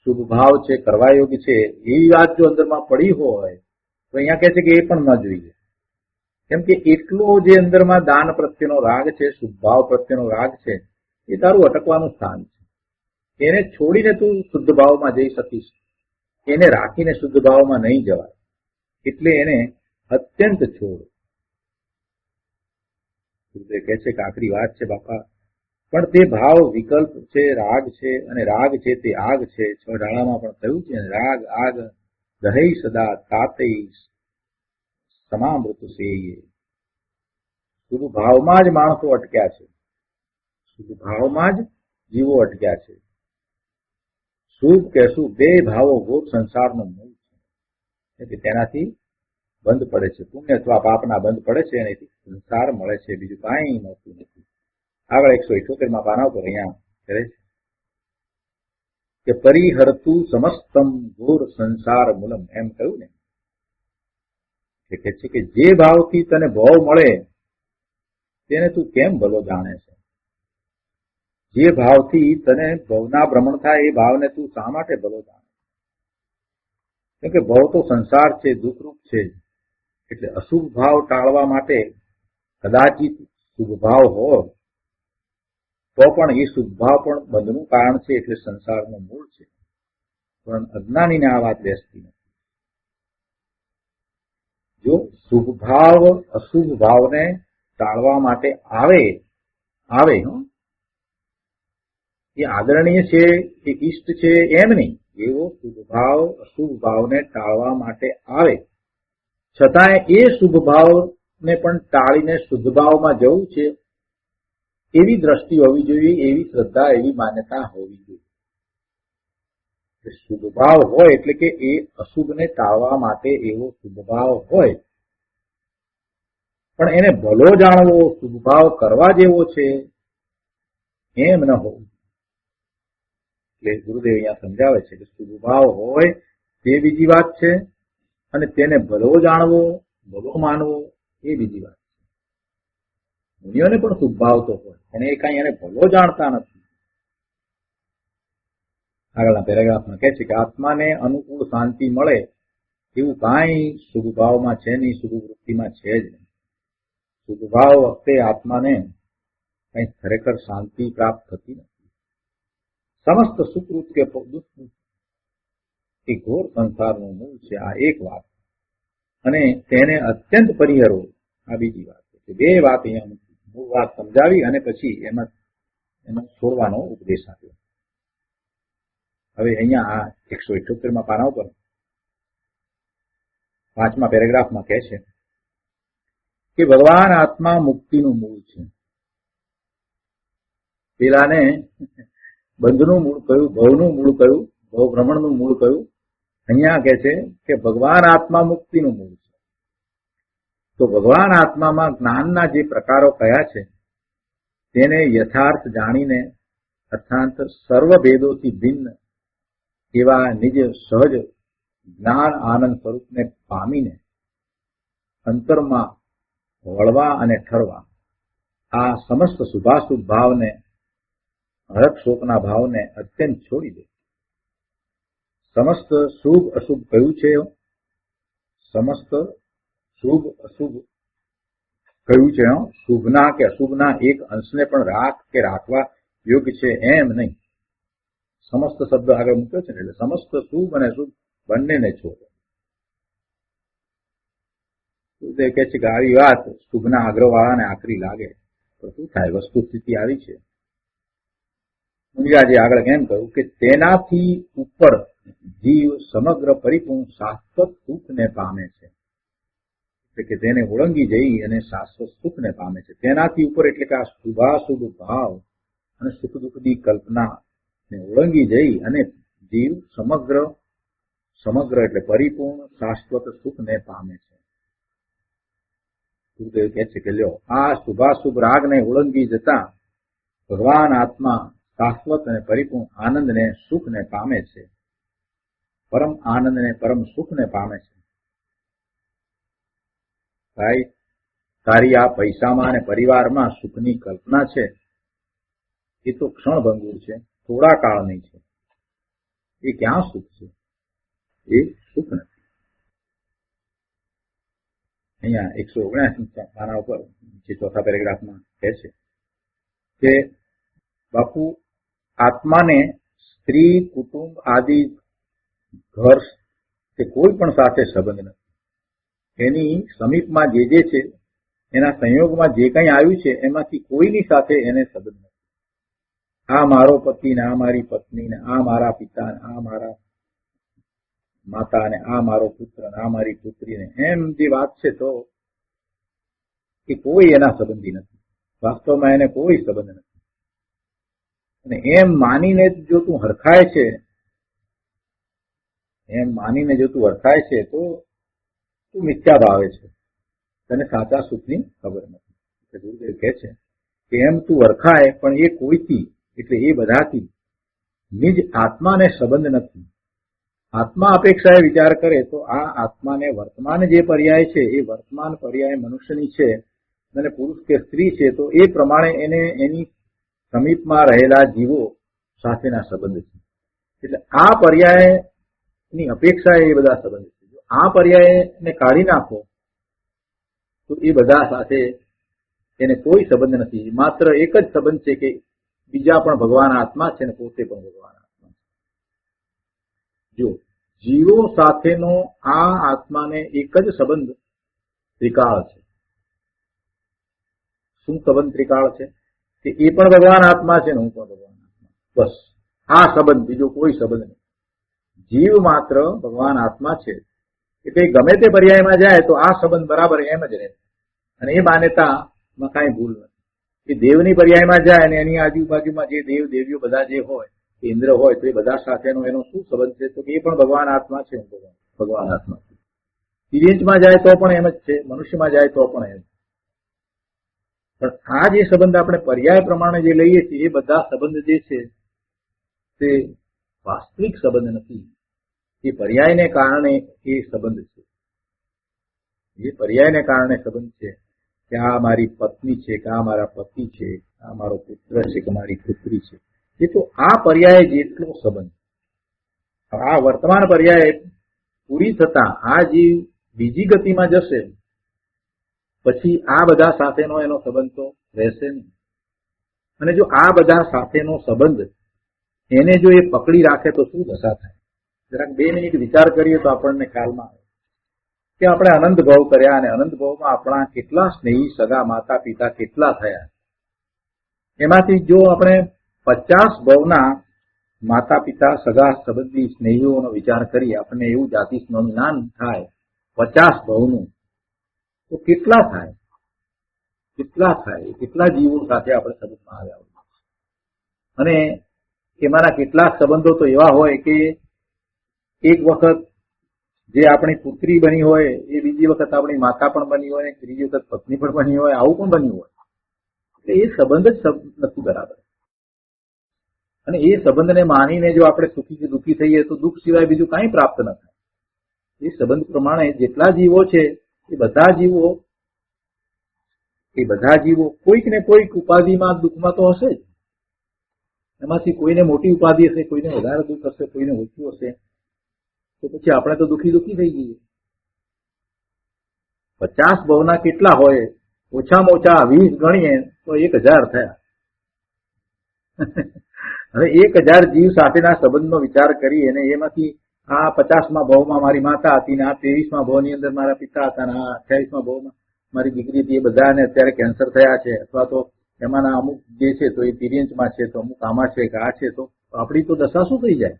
શુભ ભાવ છે, કરવા યોગ્ય છે. એવી વાત જો અંદરમાં પડી હોય તો અહીંયા કહે છે કે એ પણ ન જોઈએ. કેમ કે એટલો જે અંદરમાં દાન પ્રત્યેનો રાગ છે, શુભ ભાવ પ્રત્યેનો રાગ છે, એ તારું અટકવાનું સ્થાન છે. એને છોડીને તું શુદ્ધ ભાવમાં જઈ શકીશ, એને રાખીને શુદ્ધ ભાવમાં નહીં જવાય. એટલે એને અત્યંત છોડ. ગુરુદેવ કહે છે કે આખરી વાત છે બાપા, પણ તે ભાવ વિકલ્પ છે, રાગ છે, અને રાગ છે તે આગ છે. 6 ડાળામાં પણ કહ્યું છે, રાગ આગ દહૈ સદા તાતૈ સમામૃત સેયે. શુભ ભાવમાં જ માણસો અટક્યા છે, શુભ ભાવમાં જ જીવો અટક્યા છે. શુભ કે અશુભ બે ભાવો ઘોર સંસારનો મૂળ છે. કે તેનાથી બંધ પડે છે, પુણ્ય અથવા પાપના બંધ પડે છે, અને એથી સંસાર મળે છે, બીજું કાંઈ મળતું નથી. આગળ 178માં પાના ઉપર અહીંયા કરે છે કે પરિહરતું સમસ્તમ ઘોર સંસાર મૂલમ. એમ કહ્યું ને, કે કહે છે કે જે ભાવથી તને ભવ મળે તેને તું કેમ ભલો જાણે છે. જે ભાવથી તને ભવના ભ્રમણ થાય એ ભાવને તું શા માટે ભલો જાણે. કેમ કે ભવ તો સંસાર છે, દુઃખરૂપ છે. એટલે અશુભ ભાવ ટાળવા માટે કદાચિત શુભ ભાવ હોય તો પણ એ શુભ ભાવ પણ બંધનું કારણ છે, એટલે સંસારનું મૂળ છે. પણ અજ્ઞાનીને આ વાત બેસતી નથી. જો શુભ ભાવ અશુભ ભાવને ટાળવા માટે આવે એ આદરણીય છે, એ ઇષ્ટ છે એમ નહીં. એવો શુભ ભાવ અશુભ ભાવને ટાળવા માટે આવે, છતાંય એ શુભ ભાવને પણ ટાળીને શુદ્ધ ભાવમાં જવું છે, એવી દ્રષ્ટિ હોવી જોઈએ, એવી શ્રદ્ધા, એવી માન્યતા હોવી જોઈએ. શુભ ભાવ હોય એટલે કે એ અશુભને ટાળવા માટે એવો શુભ ભાવ હોય, પણ એને ભલો જાણવો, શુભ ભાવ કરવા જેવો છે એમ ન હોવું. એટલે ગુરુદેવ અહીંયા સમજાવે છે કે શુભ ભાવ હોય તે બીજી વાત છે, અને તેને ભલો જાણવો, ભલો માનવો એ બીજી વાત છે. મુનિઓને પણ શુભ ભાવ તો હોય, અને એ કઈ એને ભલો જાણતા નથી. આગળના પેરેગ્રાફમાં કહે છે કે આત્માને અનુકૂળ શાંતિ મળે એવું કાંઈ શુભ ભાવમાં છે નહીં, શુભ વૃત્તિમાં છે જ નહીં. શુભ ભાવ વખતે આત્માને કઈ ખરેખર શાંતિ પ્રાપ્ત થતી નથી. સમસ્ત સુકૃત કે દુષ્કૃત એ ઘોર સંસારનું મૂળ છે આ એક વાત, અને તેને અત્યંત પરિહરો આ બીજી વાત છે. બે વાત અહીંયા મૂળ વાત સમજાવી અને પછી એનો છોડવાનો ઉપદેશ આપ્યો. હવે અહીંયા આ 178માં પાના ઉપર 5મા પેરેગ્રાફમાં કહે છે કે ભગવાન આત્મા મુક્તિનું મૂળ છે. પેલાને બંધનું મૂળ કયું, ભવનું મૂળ કયું, ભવ ભ્રમણનું મૂળ કયું. અહીંયા કહે છે કે ભગવાન આત્મા મુક્તિનું મૂળ છે. તો ભગવાન આત્મામાં જ્ઞાનના જે પ્રકારો કયા છે તેને યથાર્થ જાણીને, અર્થાત સર્વ ભેદોથી ભિન્ન એવા નિજ સહજ જ્ઞાન આનંદ સ્વરૂપને પામીને અંતરમાં વળવા અને ઠરવા, આ સમસ્ત શુભાશુભ ભાવને, હરખ શોકના ભાવને અત્યંત છોડી દે. સમસ્ત શુભ અશુભ કયું છે? સમસ્ત શુભ અશુભ કયું છે? શુભના કે અશુભના એક અંશને પણ રાખ કે રાખવા યોગ્ય છે એમ નહીં. સમસ્ત શબ્દ આગળ મૂક્યો છે ને, એટલે સમસ્ત શુભ અને અશુભ બંનેને છોડે. કહે છે કે આવી વાત શુભના આગ્રહવાળાને આકરી લાગે, તો શું થાય? વસ્તુ સ્થિતિ આવી છે. મુનિરાજે આગળ એમ કહ્યું કે તેનાથી ઉપર જીવ સમગ્ર પરિપૂર્ણ શાશ્વત સુખને પામે છે. એટલે કે તેને ઓળંગી જઈ અને શાશ્વત સુખને પામે છે. તેનાથી ઉપર એટલે કે આ શુભાશુભ ભાવ અને સુખ દુઃખની કલ્પના ને ઓળંગી જઈ અને જીવ સમગ્ર એટલે પરિપૂર્ણ શાશ્વત સુખને પામે છે. ગુરુદેવ કહે છે કે લ્યો, આ શુભાશુભ રાગને ઓળંગી જતા ભગવાન આત્મા શાશ્વત અને પરિપૂર્ણ આનંદને સુખને પામે છે. પરમ આનંદને પરમ સુખને પામે છે. ભાઈ, તારી આ પૈસામાં અને પરિવારમાં સુખની કલ્પના છે એ તો ક્ષણભંગુર છે, થોડા કાળની છે. એ ક્યાં સુખ છે? એ સુખ નથી. અહીંયા 179 પાના ઉપર જે ચોથા પેરેગ્રાફમાં કહે છે કે બાપુ, આત્માને સ્ત્રી, કુટુંબ આદિ ઘર કે કોઈ પણ સાથે સંબંધ નથી. એની સમીપમાં જે છે, એના સંયોગમાં જે કંઈ આવ્યું છે એમાંથી કોઈની સાથે એને સંબંધ નથી. આ મારો પતિ ને આ મારી પત્ની ને આ મારા પિતા ને આ મારા માતા ને આ મારો પુત્ર ને આ મારી પુત્રી ને એમ જે વાત છે, તો એ કોઈ એના સંબંધી નથી. વાસ્તવમાં એને કોઈ સંબંધ નથી. અને એમ માનીને જો તું હરખાય છે, એમ માનીને જો તું હરખાય છે તો તું મિથ્યા ભાવે છે, તને સાચા સુખની ખબર નથી. એટલે ગુરુદેવ કહે છે કે એમ તું હરખાય પણ એ કોઈથી એટલે એ બધાથી નિજ આત્માને સંબંધ નથી. આત્મા અપેક્ષાએ વિચાર કરે તો આ આત્માને વર્તમાન જે પર્યાય છે એ વર્તમાન પર્યાય મનુષ્યની છે અને પુરુષ કે સ્ત્રી છે, તો એ પ્રમાણે એને એની સમીપમાં રહેલા જીવો સાથેના સંબંધ છે. એટલે આ પર્યાયની અપેક્ષાએ એ બધા સંબંધ છે. જો આ પર્યાયને કાઢી નાખો તો એ બધા સાથે એને કોઈ સંબંધ નથી. માત્ર એક જ સંબંધ છે કે બીજા પણ ભગવાન આત્મા છે ને પોતે પણ ભગવાન આત્મા છે. જો જીવો સાથેનો આ આત્માને એક જ સંબંધ ત્રિકાળ છે. શું સંબંધ ત્રિકાળ છે? કે એ પણ ભગવાન આત્મા છે ને હું પણ ભગવાન આત્મા. બસ આ સંબંધ, બીજો કોઈ સંબંધ નહીં. જીવ માત્ર ભગવાન આત્મા છે એટલે ગમે તે પર્યાયમાં જાય તો આ સંબંધ બરાબર એમ જ રહે. અને એ માન્યતામાં કાંઈ ભૂલ નથી. એ દેવની પર્યાયમાં જાય અને એની આજુબાજુમાં જે દેવ દેવીઓ બધા જે હોય, ઇન્દ્ર હોય, તો એ બધા સાથેનો એનો શું સંબંધ છે? તો એ પણ ભગવાન આત્મા છે, હું ભગવાન આત્મા છું. તિર્યંચમાં જાય તો પણ એમ જ છે, મનુષ્યમાં જાય તો પણ એમ. પણ આ જે સંબંધ આપણે પર્યાય પ્રમાણે જે લઈએ છીએ એ બધા સંબંધ જે છે તે વાસ્તવિક સંબંધ નથી. એ પર્યાયને કારણે એ સંબંધ છે. એ પર્યાયને કારણે સંબંધ છે કે આ મારી પત્ની છે કે આ મારા પતિ છે, આ મારો પુત્ર છે કે મારી પુત્રી છે. એ તો આ પર્યાય જેટલો સંબંધ. આ વર્તમાન પર્યાય પૂરી થતા આ જીવ બીજી ગતિમાં જશે પછી આ બધા સાથેનો એનો સંબંધ તો રહેશે નહીં. અને જો આ બધા સાથેનો સંબંધ એને જો એ પકડી રાખે તો શું દશા થાય? જરાક 2 મિનિટ વિચાર કરીએ તો આપણને ખ્યાલમાં આવે કે આપણે અનંત ભાવ કર્યા અને અનંત ભાવમાં આપણા કેટલા સ્નેહી સગા માતા પિતા કેટલા થયા. એમાંથી જો આપણે 50 ભાવના માતા પિતા સગા સંબંધી સ્નેહીઓનો વિચાર કરીએ, આપણને એવું જાતિનું જ્ઞાન થાય 50 ભાવનું, તો કેટલા થાય? કેટલા જીવો સાથે આપણે સંબંધમાં આવ્યા હોય. અને એમાંના કેટલાક સંબંધો તો એવા હોય કે એક વખત જે આપણી પુત્રી બની હોય એ બીજી વખત આપણી માતા પણ બની હોય, ત્રીજી વખત પત્ની પણ બની હોય, આવું પણ બન્યું હોય. એટલે એ સંબંધ જ નથી બરાબર. અને એ સંબંધને માનીને જો આપણે સુખી કે દુઃખી થઈએ તો દુઃખ સિવાય બીજું કાંઈ પ્રાપ્ત ન થાય. એ સંબંધ પ્રમાણે જેટલા જીવો છે એ બધા જીવો કોઈક ને કોઈક ઉપાધિમાં દુઃખમાં તો હશે જ. એમાંથી કોઈને મોટી ઉપાધિ હશે, કોઈને વધારે દુઃખ હશે, કોઈને ઓછું હશે. તો પછી આપણે તો દુઃખી થઈ જઈએ. 50 ભાવના કેટલા હોય? ઓછામાં ઓછા 20 ગણીએ તો 1000 થયા. હવે 1000 જીવ સાથેના સંબંધનો વિચાર કરી અને એમાંથી આ 50મા ભાવમાં મારી માતા હતી ને આ 23મા ભાવની અંદર મારા પિતા હતા ને આ 28મા ભાવમાં મારી દીકરી હતી, એ બધાને અત્યારે કેન્સર થયા છે, અથવા તો એમાંના અમુક જે છે તો એ પિરિયન્સમાં છે, તો અમુક આમાં છે કે આ છે, તો આપણી તો દશા શું થઈ જાય?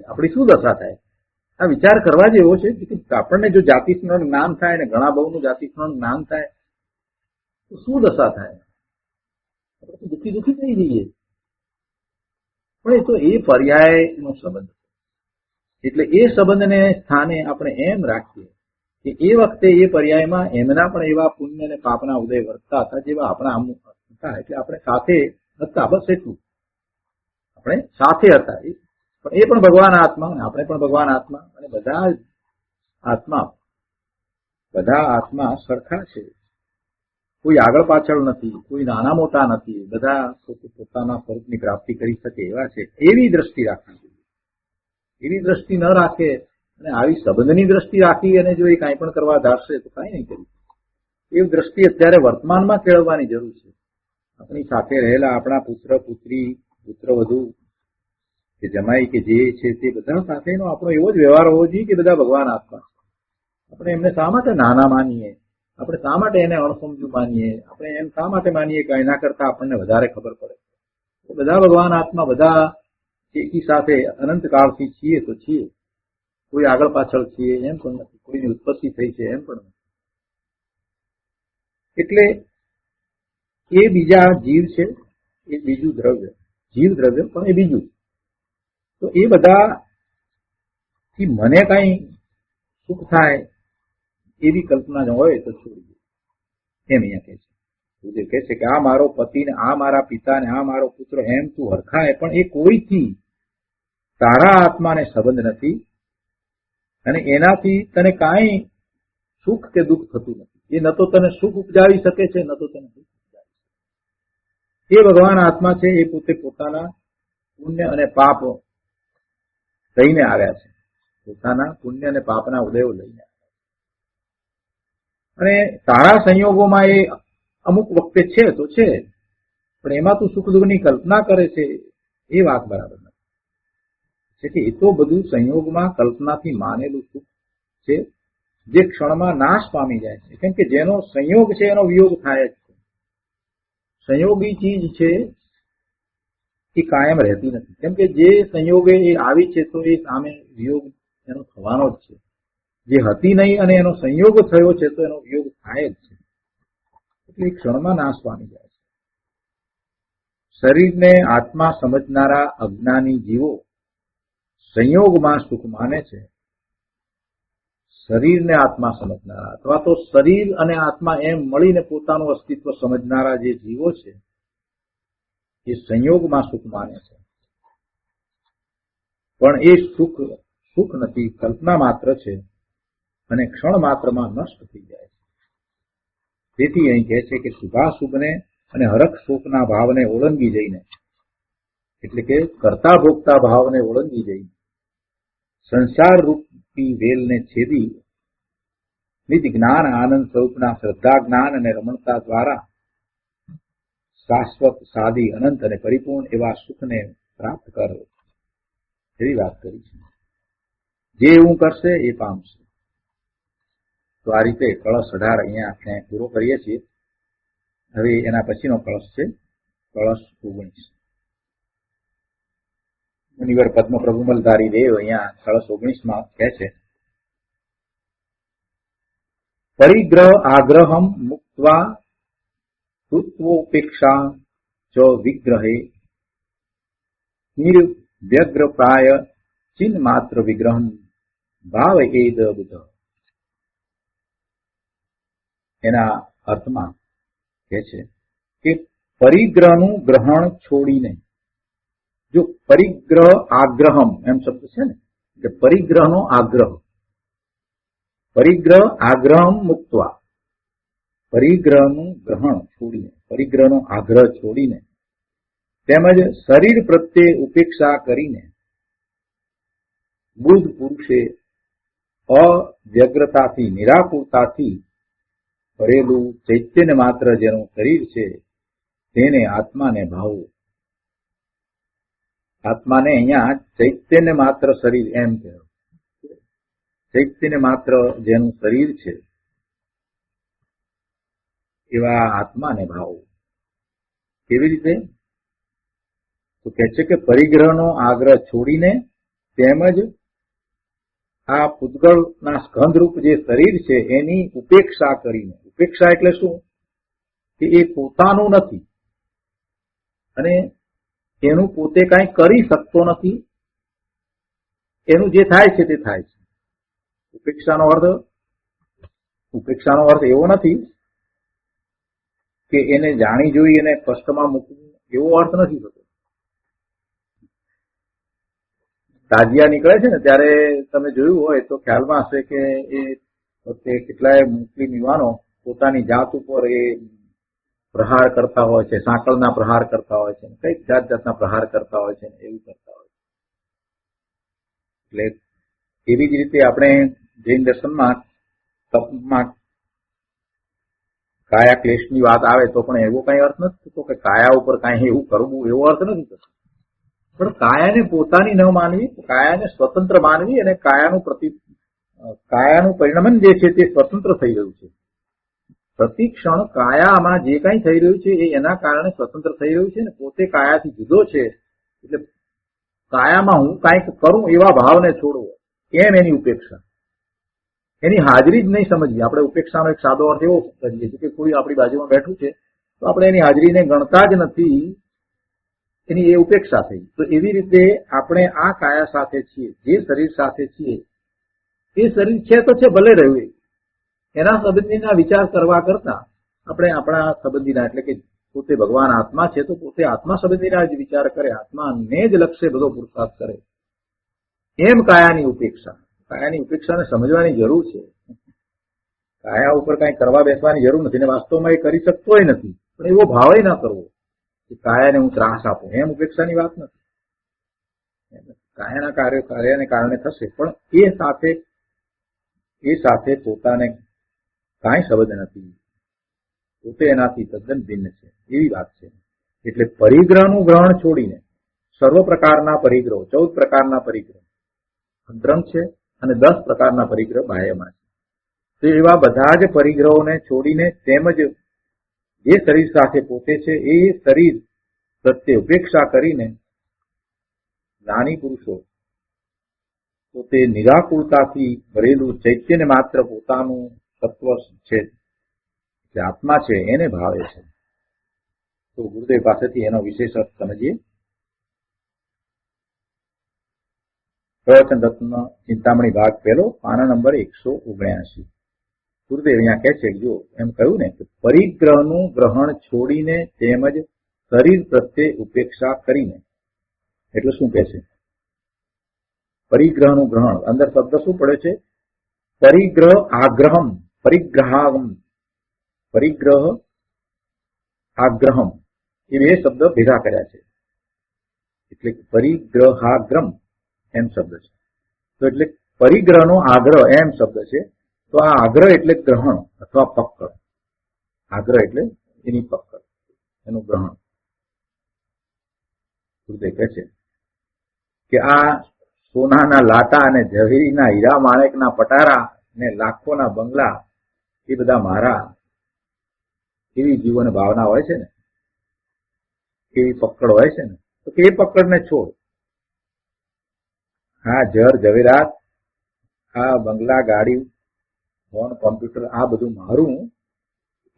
આપણી શું દશા થાય? આ વિચાર કરવા જેવો છે કે આપણને જો જાતિસ્મરણ જ્ઞાન થાય ને ઘણા બહુનું જાતિસ્મરણ જ્ઞાન થાય તો શું દશા થાય? આપણે દુઃખી થઈ જઈએ. પણ એ તો એ પર્યાયનો સંબંધ. એટલે એ સંબંધને સ્થાને આપણે એમ રાખીએ કે એ વખતે એ પર્યાયમાં એમના પણ એવા પુણ્ય અને પાપના ઉદય વર્તતા હતા જેવા આપણા અમુક હતા. એટલે આપણે સાથે હતા, બસ એટલું. આપણે સાથે હતા. પણ એ પણ ભગવાન આત્મા અને આપણે પણ ભગવાન આત્મા, અને બધા આત્મા સરખા છે. કોઈ આગળ પાછળ નથી, કોઈ નાના મોટા નથી, બધા પોતાના સ્વરૂપની પ્રાપ્તિ કરી શકે એવા છે. એવી દ્રષ્ટિ રાખવી જોઈએ. એવી દ્રષ્ટિ ન રાખે અને આવી સંબંધની દ્રષ્ટિ રાખી અને જો એ કાંઈ પણ કરવા ધારશે તો કાંઈ નહીં કરી. એ દ્રષ્ટિ અત્યારે વર્તમાનમાં કેળવવાની જરૂર છે. આપણી સાથે રહેલા આપણા પુત્ર પુત્રી, પુત્રવધુ કે જમાઈ કે જે છે તે બધા સાથેનો આપણો એવો જ વ્યવહાર હોવો જોઈએ કે બધા ભગવાન આત્મા છે. આપણે એમને શા માટે નાના માનીએ? આપણે શા માટે એને અણસમજુ માનીએ? આપણે એમ શા માટે માનીએ કે એના કરતા આપણને વધારે ખબર પડે? બધા ભગવાન આત્મા, બધા એકી સાથે અનંત કાળથી છીએ તો છીએ. કોઈ આગળ પાછળ છીએ એમ પણ નથી, કોઈની ઉત્પત્તિ થઈ છે એમ પણ નથી. એટલે એ બીજા જીવ છે, એ બીજું દ્રવ્ય, જીવ દ્રવ્ય પણ એ બીજું. તો એ બધાથી મને કઈ સુખ થાય એવી કલ્પના ન હોય તો છોડી દે. એમ અહીંયા કહે છે. જે કહે છે કે આ મારો પતિ ને આ મારા પિતા ને આ મારો પુત્ર, એમ તું હરખાય, પણ એ કોઈથી તારા આત્માને સંબંધ નથી અને એનાથી તને કાંઈ સુખ કે દુઃખ થતું નથી. એ ન તો તને સુખ ઉપજાવી શકે છે, ન તો તને દુઃખ ઉપજાવી શકે. એ ભગવાન આત્મા છે, એ પોતે પોતાના પુણ્ય અને પાપ લઈને આવ્યા છે. પોતાના પુણ્ય અને પાપના ઉદયો લઈને આવ્યા. અને તારા સંયોગોમાં એ અમુક વખતે છે તો છે, પણ એમાં તું સુખ દુઃખની કલ્પના કરે છે એ વાત બરાબર નથી. કે એ તો બધું સંયોગમાં કલ્પનાથી માનેલું સુખ છે જે ક્ષણમાં નાશ પામી જાય છે. કેમ કે જેનો સંયોગ છે એનો વિયોગ થાય જ છે. સંયોગી ચીજ છે એ કાયમ રહેતી નથી. કેમ કે જે સંયોગે એ આવી છે તો એ સામે વિયોગ એનો થવાનો જ છે. જે હતી નહીં અને એનો સંયોગ થયો છે તો એનો વિયોગ થાય જ છે. એટલે એ ક્ષણમાં નાશ પામી જાય છે. શરીરને આત્મા સમજનારા અજ્ઞાની જીવો સંયોગમાં સુખ માને છે. શરીરને આત્મા સમજનારા અથવા તો શરીર અને આત્મા એમ મળીને પોતાનું અસ્તિત્વ સમજનારા જે જીવો છે એ સંયોગમાં સુખ માને છે. પણ એ સુખ નથી, કલ્પના માત્ર છે. અને ક્ષણ માત્રમાં નષ્ટ થઈ જાય છે. તેથી અહીં કહે છે કે શુભાશુભને અને હરખ શોકના ભાવને ઓળંગી જઈને, એટલે કે કરતા ભોગતા ભાવને ઓળંગી જઈને સંસાર રૂપી વેલને છેદી નિજ જ્ઞાન આનંદ સ્વરૂપના શ્રદ્ધા જ્ઞાન અને રમણતા દ્વારા શાશ્વત સાદી અનંત અને પરિપૂર્ણ એવા સુખને પ્રાપ્ત કરો, એવી વાત કરી છે. જે એવું કરશે એ પામશે. તો આ રીતે કળશ 18 અહીંયા આપણે પૂરો કરીએ છીએ. હવે એના પછીનો કળશ છે કળશ 19. મુનિવર પદ્મ પ્રભુમલધારી દેવ અહીંયા કળશ 19માં કહે છે, પરિગ્રહ આગ્રહમ મુક્ત્વા તૃત્વોપેક્ષા ચ વિગ્રહે નિર્વ્યગ્રપ્રાય ચિન્હ માત્ર વિગ્રહમ ભાવ એદ બુધ. એના અર્થમાં કહે છે કે પરિગ્રહનું ગ્રહણ છોડીને, જો પરિગ્રહ આગ્રહમ એમ શબ્દ છે ને, એટલે પરિગ્રહનો આગ્રહ, પરિગ્રહ આગ્રહમ મુક્ત્વા, પરિગ્રહનું ગ્રહણ છોડીને, પરિગ્રહનો આગ્રહ છોડીને, તેમજ શરીર પ્રત્યે ઉપેક્ષા કરીને બુદ્ધ પુરુષે અવ્યગ્રતાથી નિરાકુરતાથી ભરેલું ચૈતન્ય માત્ર જેનું શરીર છે તેને આત્માને ભાવવું. આત્માને અહીંયા ચૈતન્ય માત્ર શરીર એમ કહેવાય. ચૈતન્ય માત્ર જેનું શરીર છે એવા આત્માને ભાવવું. કેવી રીતે? તો કહે છે કે પરિગ્રહનો આગ્રહ છોડીને, તેમજ આ પૂતગળના સ્કંધરૂપ જે શરીર છે એની ઉપેક્ષા કરીને. ઉપેક્ષા એટલે શું? કે એ પોતાનું નથી અને એનું પોતે કાંઈ કરી શકતો નથી, એનું જે થાય છે તે થાય છે. ઉપેક્ષાનો અર્થ એવો નથી કે એને જાણી જોઈ એને કષ્ટમાં મૂકવું, એવો અર્થ નથી થતો. તાજિયા નીકળે છે ને ત્યારે તમે જોયું હોય તો ખ્યાલમાં હશે કે એ વખતે કેટલાય મુસ્લિમ યુવાનો પોતાની જાત ઉપર એ પ્રહાર કરતા હોય છે, સાંકળના પ્રહાર કરતા હોય છે, કઈક જાત જાતના પ્રહાર કરતા હોય છે, એવું કરતા હોય છે. એટલે એવી જ રીતે આપણે જૈન દર્શનમાં તપમાં કાયા ક્લેશની વાત આવે તો પણ એવો કઈ અર્થ નથી થતો કે કાયા ઉપર કાંઈ એવું કરવું, એવો અર્થ નથી થતો. પણ કાયાને પોતાની ન માનવી, કાયાને સ્વતંત્ર માનવી અને કાયાનું પરિણમન જે છે તે સ્વતંત્ર થઈ રહ્યું છે. પ્રતિક્ષણ કાયામાં જે કાંઈ થઈ રહ્યું છે એ એના કારણે સ્વતંત્ર થઈ રહ્યું છે ને પોતે કાયાથી જુદો છે. એટલે કાયામાં હું કાંઈક કરું એવા ભાવને છોડવો, એમ એની ઉપેક્ષા. એની હાજરી જ નહીં સમજવી. આપણે ઉપેક્ષાનો એક સાદો અર્થ એવો કરીએ છીએ કે કોઈ આપણી બાજુમાં બેઠું છે તો આપણે એની હાજરીને ગણતા જ નથી, એની એ ઉપેક્ષા થઈ. તો એવી રીતે આપણે આ કાયા સાથે છીએ, જે શરીર સાથે છીએ, એ શરીર છે તો છે, ભલે રહ્યું, એના સંબંધીના વિચાર કરવા કરતા આપણે આપણા સંબંધીના, એટલે કે પોતે ભગવાન આત્મા છે તો પોતે આત્મા સંબંધીના જ વિચાર કરે, આત્માને જ લક્ષ્ય બધો પુરુષાર્થ કરે, એમ કાયાની ઉપેક્ષા. કાયાની ઉપેક્ષાને સમજવાની જરૂર છે. કાયા ઉપર કઈ કરવા બેસવાની જરૂર નથી, ને વાસ્તવમાં એ કરી શકતોય નથી, પણ એવો ભાવય ન કરવો કે કાયાને હું ત્રાસ આપું, એમ ઉપેક્ષાની વાત નથી. કાયાના કાર્યને કારણે થશે, પણ એ સાથે પોતાને કાંઈ સંબંધ નથી, પોતે એનાથી તદ્દન ભિન્ન છે, એવી વાત છે. એટલે પરિગ્રહનું ગ્રહણ છોડીને સર્વ પ્રકારના પરિગ્રહો, 14 પ્રકારના પરિગ્રહ અંતરંગ છે અને 10 પ્રકારના પરિગ્રહ બાહ્યમાં છે. તો એવા બધા જ પરિગ્રહોને છોડીને, તેમજ જે શરીર સાથે પોતે છે એ શરીર પ્રત્યે ઉપેક્ષા કરીને જ્ઞાની પુરુષો પોતે નિરાકુરતાથી ભરેલું ચૈતન્ય માત્ર પોતાનું તત્વ છે, જે આત્મા છે, એને ભાવે છે. તો ગુરુદેવ પાસેથી એનો વિશેષ અર્થ સમજીએ. પ્રવચન રત્ન ચિંતામણી ભાગ 1, પાના નંબર 179. ગુરુદેવ અહીંયા કહે છે કે જો એમ કહ્યું ને કે પરિગ્રહનું ગ્રહણ છોડીને તેમજ શરીર પ્રત્યે ઉપેક્ષા કરીને, એટલે શું કહે છે? પરિગ્રહનું ગ્રહણ, અંદર શબ્દ શું પડે છે? પરિગ્રહ આગ્રહમ, પરિગ્રહ આગ્રહમ એ બે શબ્દ ભેગા કર્યા છે એટલે પરિગ્રહાગ્રમ એમ શબ્દ છે. તો એટલે પરિગ્રહનો આગ્રહ એમ શબ્દ છે. તો આ આગ્રહ એટલે ગ્રહણ અથવા પકડ. આગ્રહ એટલે એની પકડ, એનું ગ્રહણ. ગુરુદેવ કહે છે કે આ સોનાના લાટા અને ઝવેરીના હીરા માણેકના પટારા ને લાખોના બંગલા એ બધા મારા, એવી જીવન ભાવના હોય છે ને, એવી પકડ હોય છે ને, તો એ પકડને છોડ. આ જર ઝવેરાત, આ બંગલા, ગાડી, ફોન, કોમ્પ્યુટર, આ બધું મારું,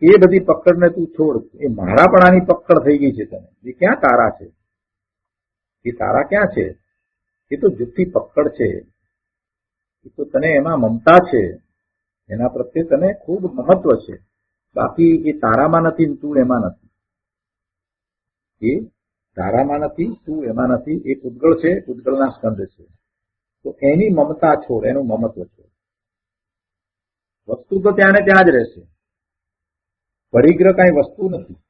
એ બધી પકડને તું છોડ. એ મારાપણાની પકડ થઈ ગઈ છે તને. એ ક્યાં તારા છે? એ તારા ક્યાં છે? એ તો જુઠ્ઠી પકડ છે. એ તો તને એમાં મમતા છે, એના પ્રત્યે તને ખૂબ મહત્વ છે. બાકી એ તારામાં નથી, તું એમાં નથી. એ તારામાં નથી, તું એમાં નથી. એ પૂતગળ છે, પૂતગળના સ્કંદ છે. તો એની મમતા છોડ, એનું મમત્વ છોડ. વસ્તુ તો ત્યાં ને ત્યાં જ રહેશે. પરિગ્રહ કઈ વસ્તુ નથી,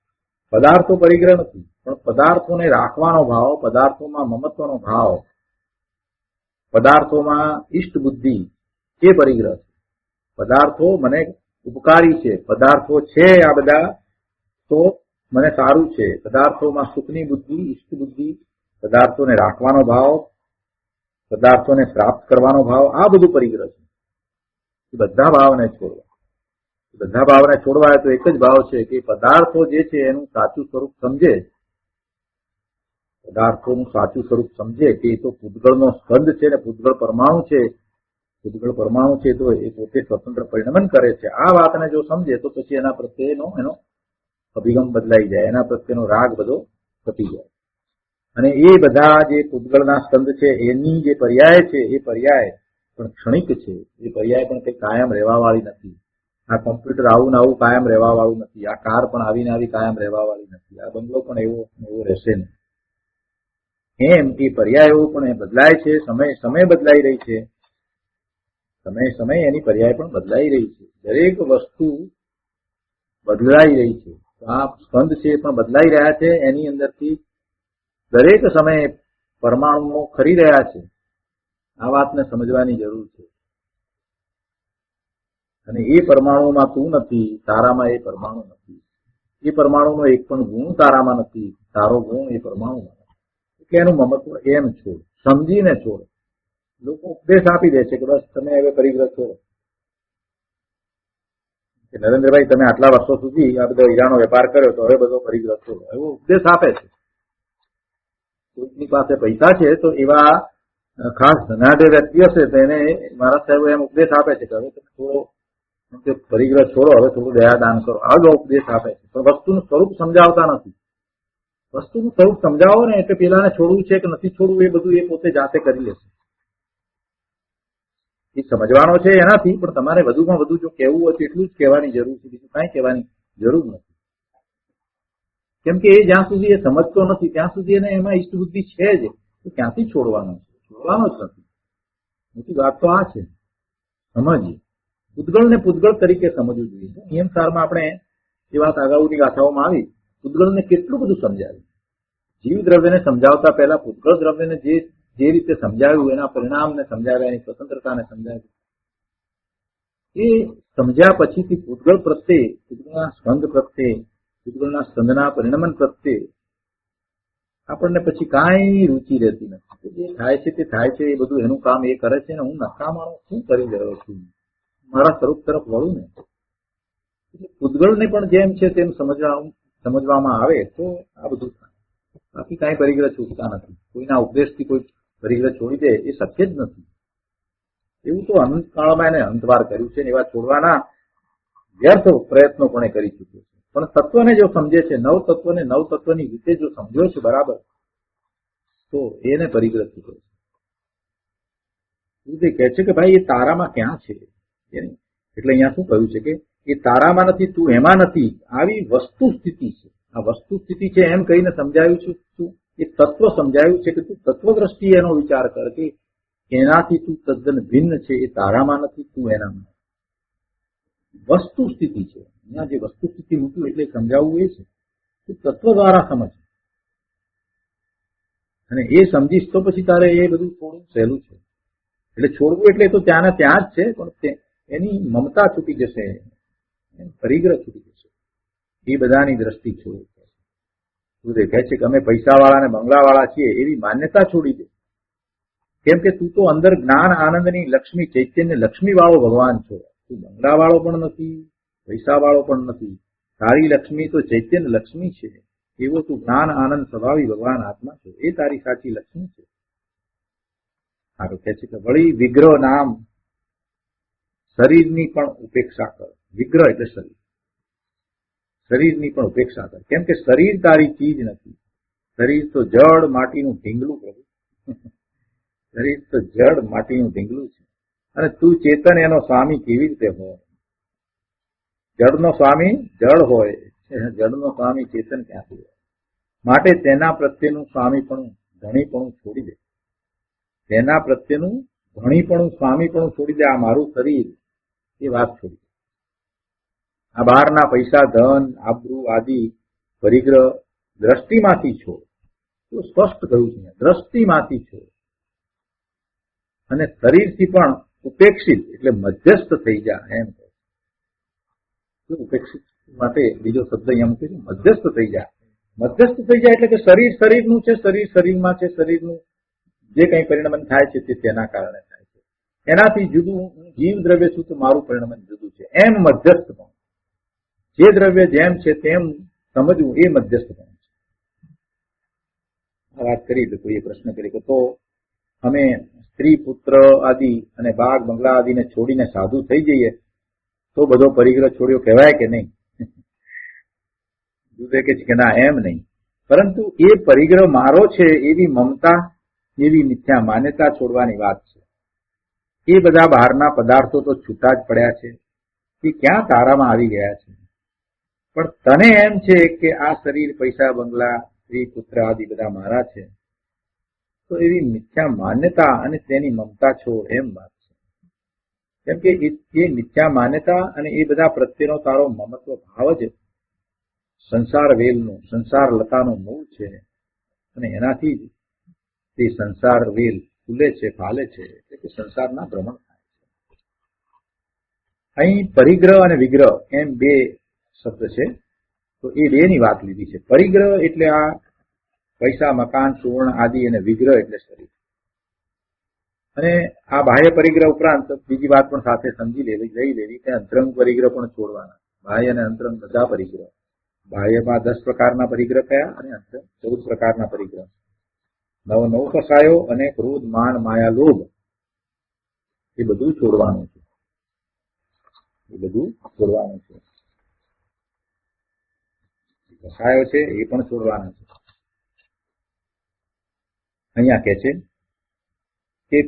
પદાર્થો પરિગ્રહ નથી, પણ પદાર્થોને રાખવાનો ભાવ, પદાર્થોમાં મમત્વનો ભાવ, પદાર્થોમાં ઈષ્ટ બુદ્ધિ, એ પરિગ્રહ છે. પદાર્થો મને ઉપકારી છે, પદાર્થો છે આ બધા તો મને સારું છે. પદાર્થોમાં સુખની બુદ્ધિ, ઈષ્ટ બુદ્ધિ, પદાર્થોને રાખવાનો ભાવ, પદાર્થોને પ્રાપ્ત કરવાનો ભાવ, આ બધું પરિગ્રહ છે. એ બધા ભાવને છોડવા. બધા ભાવને છોડવા તો એક જ ભાવ છે કે પદાર્થો જે છે એનું સાચું સ્વરૂપ સમજે. પદાર્થોનું સાચું સ્વરૂપ સમજે કે એ તો પૂતગળનો સ્કંદ છે ને પૂતગળ પરમાણુ છે. પૂતગળ પરમાણુ છે તો એ પોતે સ્વતંત્ર પરિણમન કરે છે. આ વાતને જો સમજે તો પછી એના પ્રત્યેનો એનો અભિગમ બદલાઈ જાય, એના પ્રત્યેનો રાગ બધો ઘટી જાય. અને એ બધા જે પૂતગળના સ્કંદ છે એની જે પર્યાય છે એ પર્યાય પણ ક્ષણિક છે. એ પર્યાય પણ કંઈ કાયમ રહેવા વાળી નથી. આ કોમ્પ્યુટર આવું ને આવું કાયમ રહેવા વાળું નથી. આ કાર પણ આવીને આવી કાયમ રહેવા વાળી નથી. આ બંગલો પણ એવો રહેશે નહીં. એમ એ પર્યાયો પણ બદલાય છે. સમય બદલાઈ રહી છે. સમય એની પર્યાય પણ બદલાઈ રહી છે. દરેક વસ્તુ બદલાઈ રહી છે. આ સ્કંદ છે પણ બદલાઈ રહ્યા છે. એની અંદરથી દરેક સમયે પરમાણુઓ ખરી રહ્યા છે. આ વાતને સમજવાની જરૂર છે. અને એ પરમાણુમાં તું નથી, તારામાં એ પરમાણુ નથી. એ પરમાણુનો એક પણ ગુણ તારામાં નથી, તારો ગુણ એ પરમાણુમાં નથી. એટલે એનું મમત્વ એમ છોડ, સમજીને છોડ. લોકો ઉપદેશ આપી દે છે કે બસ તમે હવે પરિગ્રહ છોડો. કે નરેન્દ્રભાઈ તમે આટલા વર્ષો સુધી આ બધો હીરાનો વેપાર કર્યો તો હવે બધો પરિગ્રહ છોડો, એવો ઉપદેશ આપે છે. કોઈકની પાસે પૈસા છે તો એવા ખાસ ધનાઢ્ય વ્યક્તિ હશે તો એને મારા સાહેબ એમ ઉપદેશ આપે છે કે હવે તમે થોડો પરિગ્રહ છોડો, હવે થોડું દયાદાન કરો, આવો ઉપદેશ આપે છે. પણ વસ્તુનું સ્વરૂપ સમજાવતા નથી. વસ્તુનું સ્વરૂપ સમજાવો ને એટલે પેલાને છોડવું છે કે નથી છોડવું એ બધું એ પોતે જાતે કરી લેશે. એ સમજવાનો છે એનાથી, પણ તમારે વધુમાં વધુ જો કહેવું હોય તો એટલું જ કહેવાની જરૂર છે, બીજું કાંઈ કહેવાની જરૂર નથી. કેમ કે એ જ્યાં સુધી એ સમજતો નથી ત્યાં સુધી એને એમાં ઈષ્ટ બુદ્ધિ છે જ, તો ક્યાંથી છોડવાનો છે? છોડવાનો જ નથી. મોટી વાત તો આ છે, સમજીએ. પૂતગળને પૂતગળ તરીકે સમજવું જોઈએ. નિયમ સારમાં આપણે એ વાત અગાઉની ગાથાઓમાં આવી, પૂતગળને કેટલું બધું સમજાવ્યું. જીવ દ્રવ્યને સમજાવતા પહેલા પૂતગળ દ્રવ્યને જે રીતે સમજાવ્યું, એના પરિણામને સમજાવ્યા, એની સ્વતંત્રતાને સમજાવી. એ સમજ્યા પછીથી પૂતગળ પ્રત્યે, પૂતગળના સ્કંદ પ્રત્યે, પૂતગળના સ્કંદના પરિણમન પ્રત્યે આપણને પછી કાંઈ રૂચિ રહેતી નથી. જે થાય છે તે થાય છે, એ બધું એનું કામ એ કરે છે ને હું નકામાનો શું કરી રહ્યો છું, મારા સ્વરૂપ તરફ વળું ને. એટલે પૂતગળને પણ જેમ છે તેમ સમજવામાં આવે તો આ બધું થાય. બાકી કાંઈ પરિગ્રહ છૂટતા નથી. કોઈના ઉપદેશથી કોઈ પરિગ્રહ છોડી દે એ શક્ય જ નથી. એવું તો અનંતકાળમાં એને અંતવાર કર્યું છે ને એવા છોડવાના વ્યર્થ પ્રયત્નો પણ એ કરી ચૂક્યો છે. પણ તત્વને જો સમજે છે, નવ તત્વને નવ તત્વની રીતે જો સમજ્યો છે બરાબર, તો એને પરિગ્રહ છૂટે છે. કહે છે કે ભાઈ એ તારામાં ક્યાં છે? એટલે અહીંયા શું કહ્યું છે કે એ તારામાં નથી, તું એમાં નથી, આવી વસ્તુ સ્થિતિ છે. આ વસ્તુ સ્થિતિ છે એમ કહીને સમજાવ્યું છે. તું એ તત્વ સમજાવ્યું છે કે તું તત્વ દ્રષ્ટિએ એનો વિચાર કર કે એનાથી તું તદ્દન ભિન્ન છે, એ તારામાં નથી, તું એનામાં. વસ્તુ સ્થિતિ છે. અહીંયા જે વસ્તુ સ્થિતિ મૂક્યું એટલે સમજાવવું એ છે કે તત્વ દ્વારા સમજ, અને એ સમજીશ તો પછી તારે એ બધું થોડું સહેલું છે. એટલે છોડવું એટલે તો ત્યાંના ત્યાં જ છે, પણ એની મમતા છૂટી જશે, પરિગ્રહ છૂટી જશે. એ બધાની દ્રષ્ટિ છોડે. તું કહે છે કે અમે પૈસાવાળા ને બંગલાવાળા છીએ એવી માન્યતા છોડી દે. કેમ કે તું તો અંદર જ્ઞાન આનંદની લક્ષ્મી ચૈતન્ય લક્ષ્મી વાળો ભગવાન છો. તું બંગલા વાળો પણ નથી, પૈસા વાળો પણ નથી. તારી લક્ષ્મી તો ચૈતન્ય લક્ષ્મી છે. એવો તું જ્ઞાન આનંદ સ્વભાવી ભગવાન આત્મા છે. એ તારી સાચી લક્ષ્મી છે. સારું કહે છે કે વળી વિગ્રહ નામ શરીરની પણ ઉપેક્ષા કર. વિગ્રહ એટલે શરીર, શરીરની પણ ઉપેક્ષા કર. કેમ કે શરીર તારી ચીજ નથી. શરીર તો જળ માટીનું ઢીંગલું પ્રભુ. શરીર તો જળ માટીનું ઢીંગલું છે, અને તું ચેતન એનો સ્વામી કેવી રીતે હોય? જળનો સ્વામી જળ હોય, જળનો સ્વામી ચેતન ક્યાંથી હોય? માટે તેના પ્રત્યેનું સ્વામીપણું ધણીપણું છોડી દે. તેના પ્રત્યેનું ધણીપણું સ્વામીપણું છોડી દે. આ મારું શરીર, એ વાત છોડી દે. આ બહારના પૈસા, ધન, આબરૂ આદિ પરિગ્રહ દ્રષ્ટિમાંથી છોડ. તો સ્પષ્ટ કહ્યું છે, દ્રષ્ટિમાંથી છોડ. અને શરીરથી પણ ઉપેક્ષિત એટલે મધ્યસ્થ થઈ જા. એમ ઉપેક્ષિત માટે બીજો શબ્દ અહીંયા મૂકીશું, મધ્યસ્થ થઈ જા. મધ્યસ્થ થઈ જાય એટલે કે શરીર શરીરનું છે, શરીર શરીરમાં છે. શરીરનું જે કંઈ પરિણમન થાય છે તે તેના કારણે થાય છે. એનાથી જુદું હું જીવ દ્રવ્ય છું તો મારું પરિણમન જુદું છે. એમ મધ્યસ્થ પણ જે દ્રવ્ય જેમ છે તેમ સમજવું, એ મધ્યસ્થ પણ છે. આ વાત કરી તો કોઈએ પ્રશ્ન કરી કે તો અમે સ્ત્રી પુત્ર આદિ અને બાગ બંગલા આદિને છોડીને સાધુ થઈ જઈએ તો બધો પરિગ્રહ છોડ્યો કહેવાય કે નહીં? દુબે કે છે કે ના, એમ નહીં. પરંતુ એ પરિગ્રહ મારો છે એવી મમતા, એવી મિથ્યા માન્યતા છોડવાની વાત છે. એ બધા બહારના પદાર્થો તો છૂટા જ પડ્યા છે, એ ક્યાં તારામાં આવી ગયા છે. પણ તને એમ છે કે આ શરીર, પૈસા, બંગલા, સ્ત્રી પુત્ર આદિ બધા મારા છે, તો એવી મિથ્યા માન્યતા અને તેની મમતા છોડ. એમ વાત છે. કેમ કે એ મિથ્યા માન્યતા અને એ બધા પ્રત્યેનો તારો મમત્વ ભાવ જ સંસાર વેલનું, સંસાર લતાનું મૂળ છે. અને એનાથી જ તે સંસાર વેલ ફૂલે છે, ફાલે છે, એટલે કે સંસારના ભ્રમણ થાય છે. અહીં પરિગ્રહ અને વિગ્રહ એમ બે શબ્દ છે, તો એ બેની વાત લીધી છે. પરિગ્રહ એટલે આ પૈસા, મકાન, સુવર્ણ આદિ, અને વિગ્રહ એટલે શરીર. અને આ બાહ્ય પરિગ્રહ ઉપરાંત બીજી વાત પણ સાથે સમજી લેવી કે અંતરંગ પરિગ્રહ પણ છોડવાના. બાહ્ય અને અંતરંગ બધા પરિગ્રહ. બાહ્યમાં 10 પ્રકારના પરિગ્રહ કયા, અને અંતરંગ 14 પ્રકારના પરિગ્રહ. નવ કસાયો અને ક્રોધ, માન, માયા, લોભ, એ બધું છોડવાનું છે. એ બધું છોડવાનું છે. કસાયો છે એ પણ છોડવાના છે. અહીંયા કે છે કે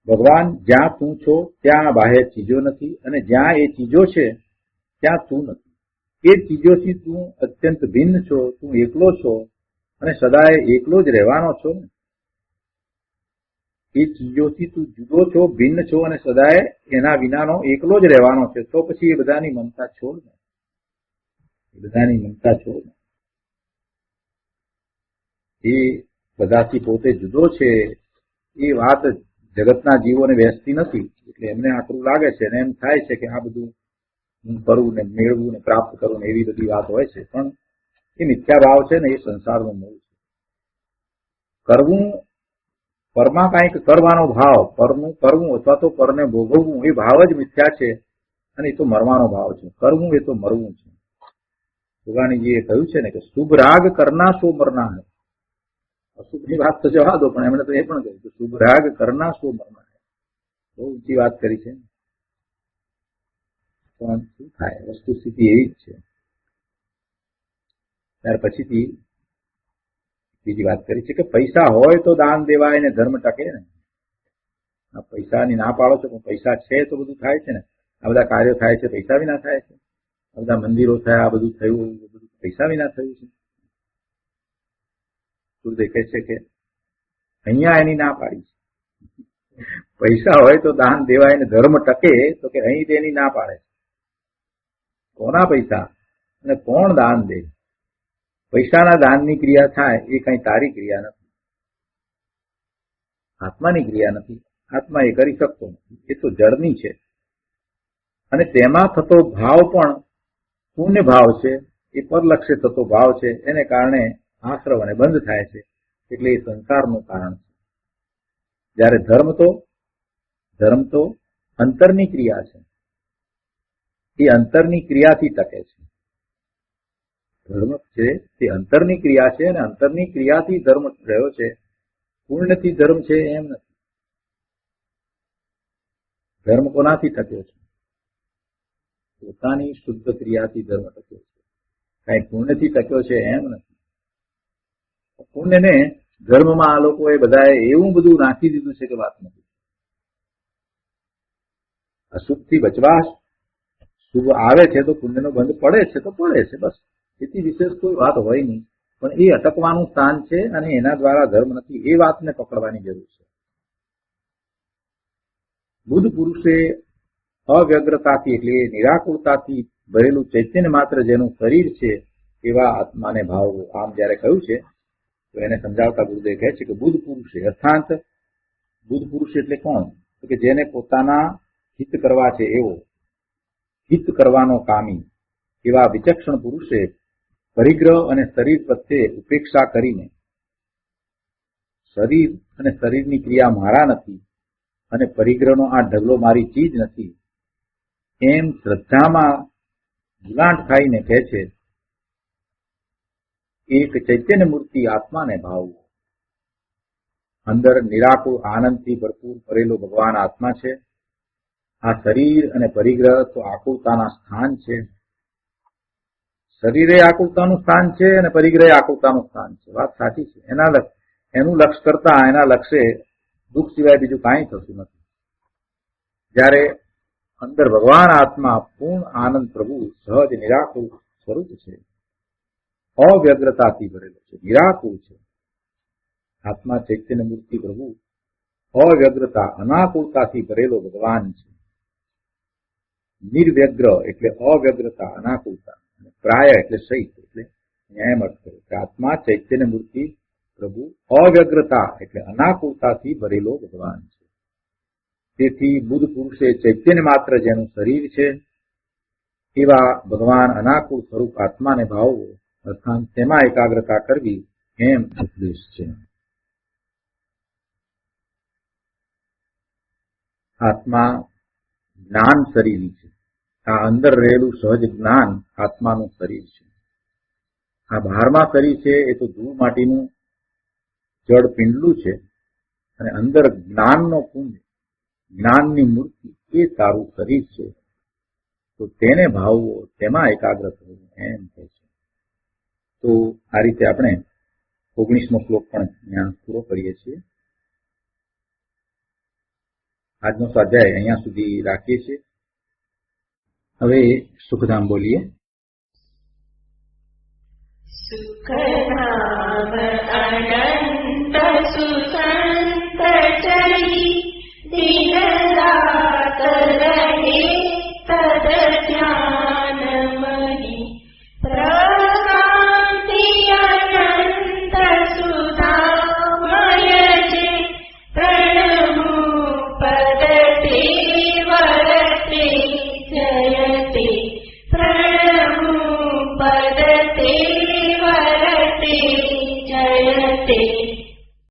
ભગવાન, જ્યાં તું છો ત્યાં બાહ્ય ચીજો નથી, અને જ્યાં એ ચીજો છે ત્યાં તું નથી. એ ચીજોથી તું અત્યંત ભિન્ન છો, તું એકલો છો, અને સદાય એકલો જ રહેવાનો છો ને. એ ચીજોથી તું જુદો છો, ભિન્ન છો, અને સદાય એના વિનાનો એકલો જ રહેવાનો છે. તો પછી એ બધાની મમતા છોડ ને. એ બધાની મમતા છોડ ને. એ બધાથી પોતે જુદો છે એ વાત જગતના જીવોને બેસતી નથી. એટલે એમને આકરું લાગે છે, અને એમ થાય છે કે આ બધું હું કરું ને મેળવું ને પ્રાપ્ત કરું ને એવી બધી વાત હોય છે. પણ એ મિથ્યા ભાવ છે ને, એ સંસારનું મૂળ છે. કરવું, પરમાં કાંઈક કરવાનો ભાવ, પરનું કરવું અથવા તો પરને ભોગવવું, એ ભાવ જ મિથ્યા છે, અને એ તો મરવાનો ભાવ છે. કરવું એ તો મરવું છે. ભગવાનજીએ કહ્યું છે ને કે શુભ રાગ કરના સો મરના હૈ. અશુભની વાત તો જવા દો, પણ એમણે તો એ પણ કહ્યું કે શુભ રાગ કરના સો મરના હૈ. બહુ ઊંચી વાત કરી છે. પણ શું થાય, વસ્તુ સ્થિતિ એવી જ છે. ત્યાર પછીથી બીજી વાત કરી છે કે પૈસા હોય તો દાન દેવાય ને ધર્મ ટકે ને. આ પૈસાની ના પાડો છો, પણ પૈસા છે તો બધું થાય છે ને. આ બધા કાર્યો થાય છે પૈસા વિના થાય છે. આ બધા મંદિરો થયા, આ બધું થયું, બધું પૈસા વિના થયું છે. શું દેખે છે કે અહીંયા એની ના પાડી છે. પૈસા હોય તો દાન દેવાય ને ધર્મ ટકે તો કે અહીં તેની ના પાડે. કોના પૈસા અને કોણ દાન દે? પૈસાના દાનની ક્રિયા થાય એ કઈ તારી ક્રિયા નથી, આત્માની ક્રિયા નથી. આત્મા એ કરી શકતો નથી, એ તો જળની છે. અને તેમાં થતો ભાવ પણ પુણ્ય ભાવ છે, એ પરલક્ષ્ય થતો ભાવ છે. એને કારણે આશ્રવ અને બંધ થાય છે, એટલે એ સંસારનું કારણ છે. જ્યારે ધર્મ તો અંતરની ક્રિયા છે, એ અંતરની ક્રિયાથી ટકે છે. ધર્મ છે તે અંતરની ક્રિયા છે, અને અંતરની ક્રિયાથી ધર્મ રહ્યો છે. પુણ્યથી ધર્મ છે એમ નથી. ધર્મ કોનાથી ટક્યો છે? પોતાની શુદ્ધ ક્રિયાથી ધર્મ ટક્યો છે, કઈ પુણ્યથી ટક્યો છે એમ નથી. પુણ્યને ધર્મમાં આ લોકોએ બધાએ એવું બધું નાખી દીધું છે કે વાત નથી. અશુભથી બચવા શુભ આવે છે તો પુણ્યનો બંધ પડે છે તો પડે છે, બસ. એથી વિશેષ કોઈ વાત હોય નહીં. પણ એ અટકવાનું સ્થાન છે અને એના દ્વારા ધર્મ નથી, એ વાતને પકડવાની જરૂર છે. બુદ્ધ પુરુષે અવ્યગ્રતાથી એટલે નિરાકુરતાથી ભરેલું ચૈતન્ય માત્ર જેનું શરીર છે એવા આત્માને ભાવવો, આમ જયારે કહ્યું છે તો એને સમજાવતા ગુરુદેવ કહે છે કે બુદ્ધ પુરુષે, અર્થાત બુદ્ધ પુરુષ એટલે કોણ? તો કે જેને પોતાના હિત કરવા છે એવો, હિત કરવાનો કામી એવા વિચક્ષણ પુરુષે પરિગ્રહ અને શરીર પ્રત્યે ઉપેક્ષા કરીને, શરીર અને શરીરની ક્રિયા મારા નથી અને પરિગ્રહનો આ ઢગલો મારી ચીજ નથી, એમ શ્રદ્ધામાં ગુલાંટ ખાઈને કહે છે એક ચૈતન્ય મૂર્તિ આત્માને ભાવવો. અંદર નિરાકુળ આનંદથી ભરપૂર કરેલો ભગવાન આત્મા છે. આ શરીર અને પરિગ્રહ તો આકુલતાના સ્થાન છે. શરીરે આકુલતાનું સ્થાન છે અને પરિગ્રહ આકુલતાનું સ્થાન છે. વાત સાચી છે. એનું લક્ષ કરતા એના લક્ષ્ય દુઃખ સિવાય બીજું કાંઈ થતું નથી. જ્યારે અંદર ભગવાન આત્મા પૂર્ણ આનંદ પ્રભુ સહજ નિરાકુલ સ્વરૂપ છે, અવ્યગ્રતાથી ભરેલો છે, નિરાકુલ છે. આત્મા ચૈતન્ય મૂર્તિ પ્રભુ અવ્યગ્રતા અનાકુલતાથી ભરેલો ભગવાન છે. નિર્વ્યગ્ર એટલે અવ્યગ્રતા અનાકુલતા, પ્રાય એટલે સહિત એટલે એમ અર્થ કર્યો કે આત્મા ચૈતન્ય મૂર્તિ પ્રભુ અવ્યગ્રતા એટલે અનાકુલતાથી ભરેલો ભગવાન છે. તેથી બુદ્ધ પુરુષે ચૈતન્ય માત્ર જેનું શરીર છે એવા ભગવાન અનાકુલ સ્વરૂપ આત્માને ભાવવો, અર્થાત તેમાં એકાગ્રતા કરવી, એમ ઉપદેશ છે. આત્મા જ્ઞાન શરીર છે. આ અંદર રહેલું સહજ જ્ઞાન આત્માનું શરીર છે. આ બહારમાં શરીર છે એ તો ધૂળ માટીનું જળ પિંડલું છે, અને અંદર જ્ઞાનનો પુંજ, જ્ઞાનની મૂર્તિ એ તારું શરીર છે. તો તેને ભાવવો, તેમાં એકાગ્ર થવું, એમ કહે છે. તો આ રીતે આપણે 19મો શ્લોક પણ અહીંયા પૂરો કરીએ છીએ. આજનો સ્વાધ્યાય અહીંયા સુધી રાખીએ છીએ. હવે સુખધામ બોલીએ. સુખધામ અનંત સુસંત ચરી દિન રાત રહે તદ ધ્યાનમહી પ્રકાંતિ અનંત સુધામય જે પ્રણમુ પદતે વરતે જયતે પ્રણમુ પદતે વરતે જયતે